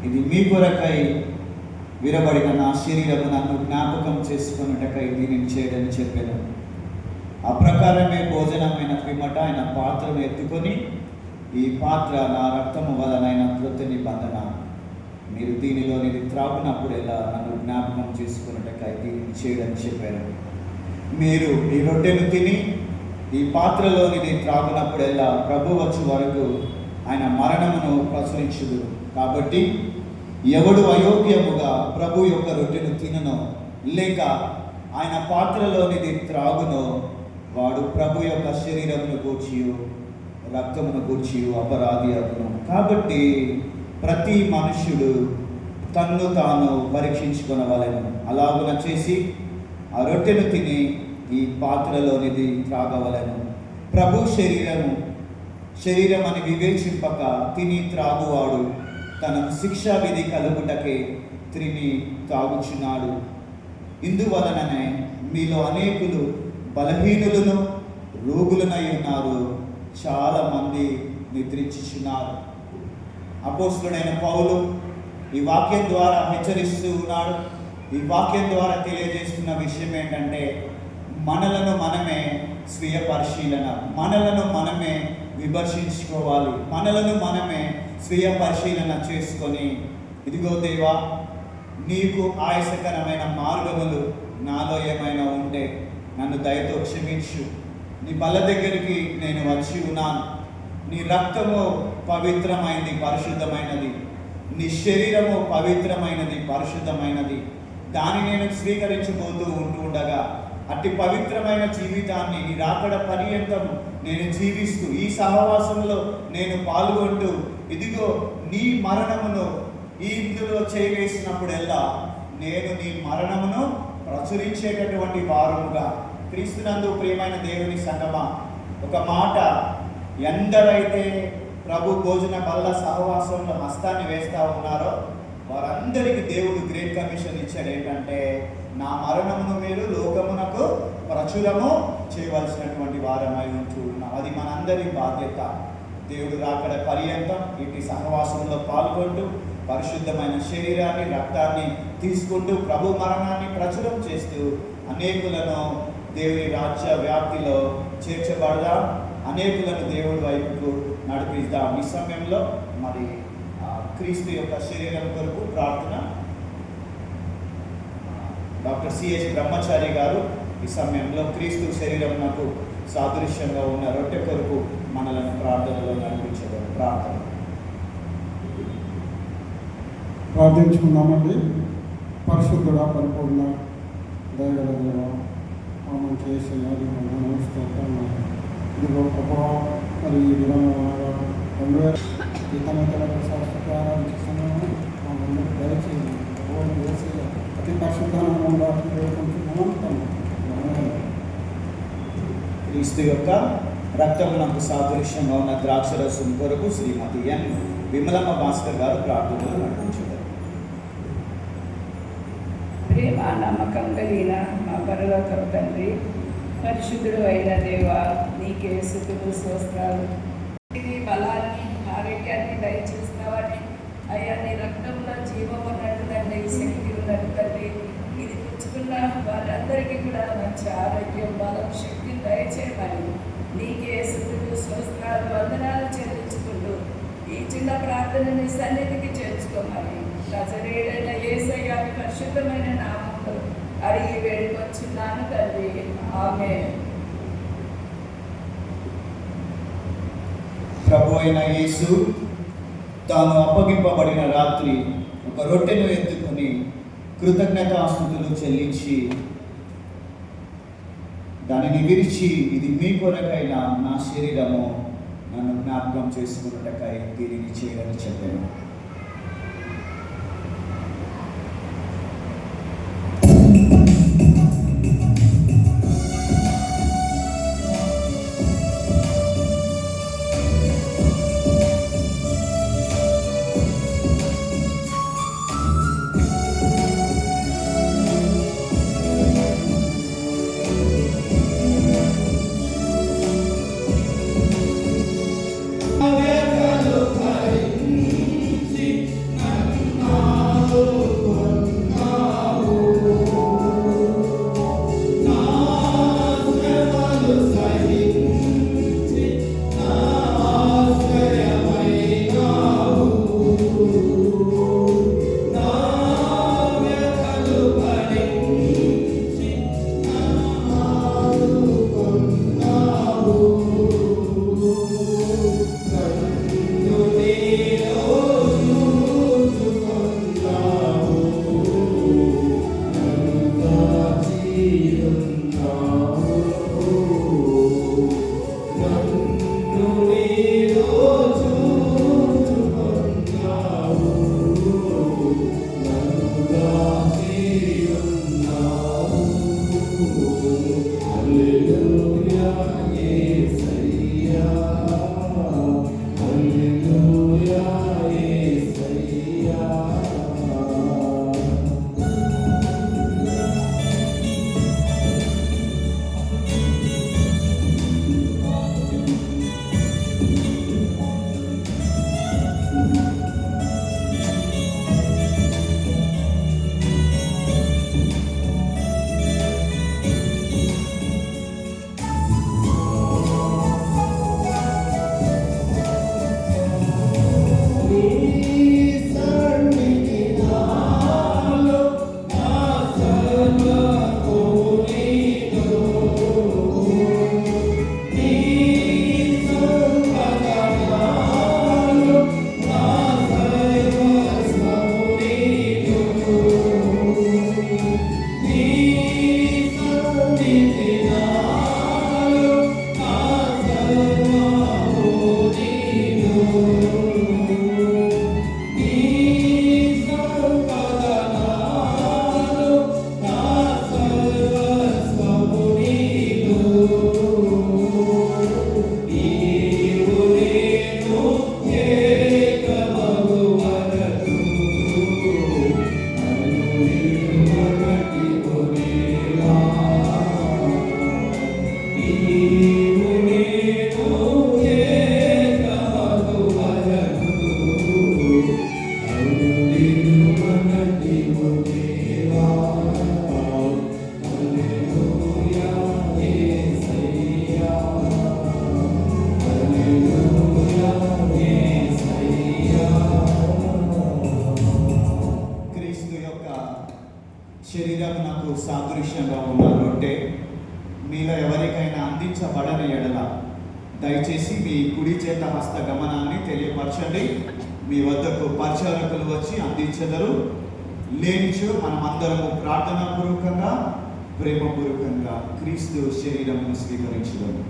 ఇది మీ కొరకై విరబడిన నా శరీరము, నన్ను జ్ఞాపకం చేసుకున్నటకై దీనిని చేయడని చెప్పాను. ఆ ప్రకారమే భోజనమైన పిమ్మట ఆయన పాత్రను ఎత్తుకొని, ఈ పాత్ర నా రక్తము వలనైన కృత నిబంధన, మీరు దీనిలోనిది త్రాగునప్పుడెల్లా నన్ను జ్ఞాపకం చేసుకున్నటకై దీనిని చేయడని చెప్పారు. మీరు ఈ రొట్టెను తిని ఈ పాత్రలోనిది త్రాగునప్పుడెల్లా ప్రభు వచ్చే వరకు ఆయన మరణమును ప్రచురించుదు. కాబట్టి ఎవడు అయోగ్యముగా ప్రభు యొక్క రొట్టెను తిననో లేక ఆయన పాత్రలోనిది త్రాగునో వాడు ప్రభు యొక్క శరీరమును గూర్చియు రక్తమును గూర్చియు అపరాధి అగును. కాబట్టి ప్రతి మనుష్యుడు తన్ను తాను పరీక్షించుకొనవలెను. అలాగున చేసి ఆ రొట్టెను తిని ఈ పాత్రలోనిది త్రాగవలెను. ప్రభు శరీరం అని వివేచింపక తిని త్రాగువాడు తనకు శిక్షా విధి కలుగుటకే తిని తాగుచున్నాడు. ఇందువలననే మీలో అనేకులు బలహీనులను రోగులనై ఉన్నారు. చాలామంది నిద్రించుచున్నారు. అపోస్తలుడైన పౌలు ఈ వాక్యం ద్వారా హెచ్చరిస్తూ ఉన్నాడు. ఈ వాక్యం ద్వారా తెలియజేస్తున్న విషయం ఏంటంటే, మనలను మనమే స్వీయ పరిశీలన, మనలను మనమే విమర్శించుకోవాలి, మనలను మనమే స్వీయ పరిశీలన చేసుకొని, ఇదిగో దేవా, నీకు ఆయాసకరమైన మార్గములు నాలో ఏమైనా ఉంటే నన్ను దయతో క్షమించు. నీ బల్ల దగ్గరికి నేను వచ్చి ఉన్నాను. నీ రక్తము పవిత్రమైనది, పరిశుద్ధమైనది. నీ శరీరము పవిత్రమైనది, పరిశుద్ధమైనది. దాన్ని నేను స్వీకరించబోతూ ఉండగా అట్టి పవిత్రమైన జీవితాన్ని నీ రాకడ పర్యంతం నేను జీవిస్తూ, ఈ సహవాసంలో నేను పాల్గొంటూ, ఇదిగో నీ మరణమును ఈ ఇందులో చేయవేసినప్పుడెల్లా నేను నీ మరణమును ప్రచురించేటటువంటి వారముగా, క్రీస్తునందు ప్రియమైన దేవుని సంగమా, ఒక మాట, ఎందరైతే ప్రభు భోజన బల్ల సహవాసంలో హస్తాన్ని వేస్తూ ఉన్నారో వారందరికీ దేవుడు గ్రేట్ కమిషన్ ఇచ్చాడు. ఏంటంటే, నా మరణమును మీరు లోకమునకు ప్రచురము చేయవలసినటువంటి వారమై ఉంటూ ఉన్నాం. అది మనందరి బాధ్యత. దేవుడు రాకడ పర్యంతం ఇటు సహవాసంలో పాల్గొంటూ పరిశుద్ధమైన శరీరాన్ని, రక్తాన్ని తీసుకుంటూ ప్రభు మరణాన్ని ప్రచురం చేస్తూ అనేకులను దేవుని రాజ్య వ్యాప్తిలో చేర్చబడదాం, అనేకులను దేవుడి వైపుకు నడిపిద్దాం. ఈ సమయంలో మరి క్రీస్తు యొక్క శరీరం కొరకు ప్రార్థన డాక్టర్ సిహెచ్ బ్రహ్మచారి గారు ఈ సమయంలో క్రీస్తు శరీరం నాకు సాదృశ్యంగా ఉన్న రొట్టె కొరకు మనలను ప్రార్థనలో నడిపించగలరు. ప్రార్థించుకుందామండి. పరిశుద్ధుడా, పరిపూర్ణ దయగల దేవ, మా మంచి యేసయ్య, ఇదిగో ప్రభావ, మరి ఈ విధంగా 2000 శాస్త్ర ఆరాధించుకున్నాము. మా ముందుకు దయచేయండి. యేసయ్య అతి పరిశుద్ధంగా క్రీస్తు యొక్క రక్తమునకు సాదృశ్యంగా ఉన్న ద్రాక్షరసం కొరకు శ్రీమతి ఎన్ విమలమ్మ భాస్కర్ గారు ప్రార్థనలు నడిపించారు. ప్రేమ నమ్మకం కలిగిన మా పరలోకపు తండ్రి, పరిశుద్ధుడు అయిన దేవ, నీకే స్తుతులు, స్తోత్రాలు. బలాన్ని, ఆరోగ్యాన్ని దయచేస్తావని అయ్యా, నీ రక్తంలో జీవం ఉన్నట్టు తండ్రి, శక్తి ఉన్నట్టు తండ్రి, ఇది పుచ్చుకున్న వారందరికీ కూడా మంచి ఆరోగ్యం, బలం, శక్తిని దయచేయమని నీకే స్తుతులు, స్తోత్రాలు, వందనాలు చెల్లించుకుంటూ ఈ చిన్న ప్రార్థనని సన్నిధికి చేర్చుకోమని నజరేయుడైన యేసయ్య పరిశుద్ధమైన నామములో అడిగి వేడుకొచ్చున్నాను తండ్రి, ఆమేన్. ప్రభు అయిన యేసు తాను అప్పగింపబడిన రాత్రి ఒక రొట్టెను ఎత్తుకొని కృతజ్ఞతాస్తుతులు చెల్లించి దానిని విరిచి, ఇది మీ కొరకైన నా శరీరము, నన్ను జ్ఞాపకం చేసుకున్నటకై దీనిని చేయని చెప్పాను. శరీరమునకు సాదృశ్యంగా ఉన్న రొట్టె మీలో ఎవరికైనా అందించబడని ఎడల దయచేసి మీ కుడి చేత హస్త గమనాన్ని తెలియపరచండి. మీ వద్దకు పరిచారకులు వచ్చి అందించెదరు. లేనిచో మనమందరము ప్రార్థనాపూర్వకంగా ప్రేమపూర్వకంగా క్రీస్తు శరీరమును స్వీకరించదము.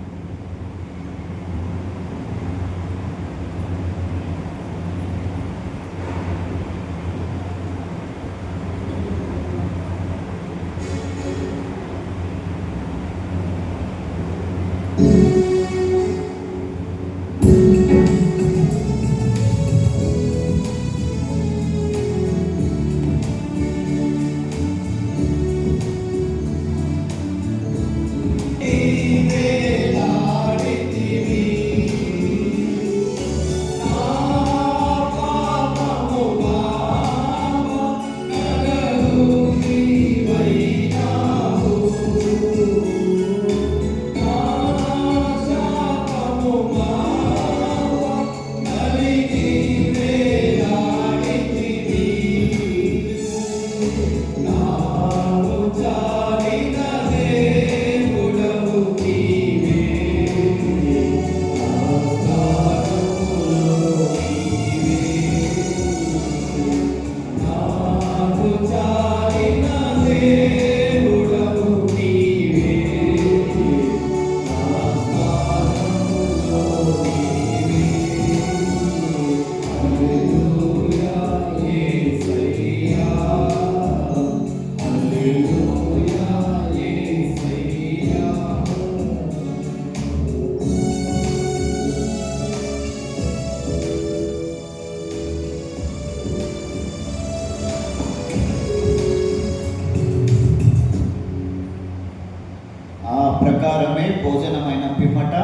ప్రకారమే భోజనమైన పిమ్మట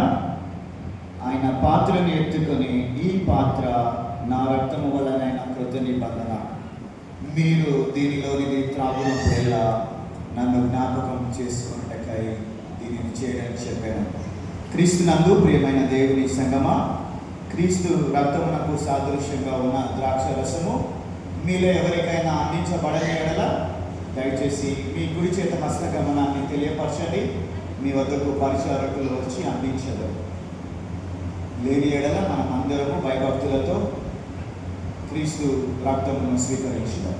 ఆయన పాత్రను ఎత్తుకొని, ఈ పాత్ర నా రక్తము వలనైన కృత నిబంధన, మీరు దీనిలోనిది త్రాగునప్పుడెల్లా నన్ను జ్ఞాపకం చేసుకున్నటకై దీనిని చేయడానికి చెప్పాను. క్రీస్తునందు ప్రియమైన దేవుని సంగమా, క్రీస్తు రక్తమునకు సాదృశ్యంగా ఉన్న ద్రాక్ష రసము మీలో ఎవరికైనా అందించబడని ఎడల దయచేసి మీ కుడి చేత హస్తగమనాన్ని తెలియపరచండి. మీ వద్దకు పరిచారకులు వచ్చి అందించదు. లేని ఎడల మనం అందరము భయభక్తులతో క్రీస్తు రక్తమును స్వీకరించుదాం.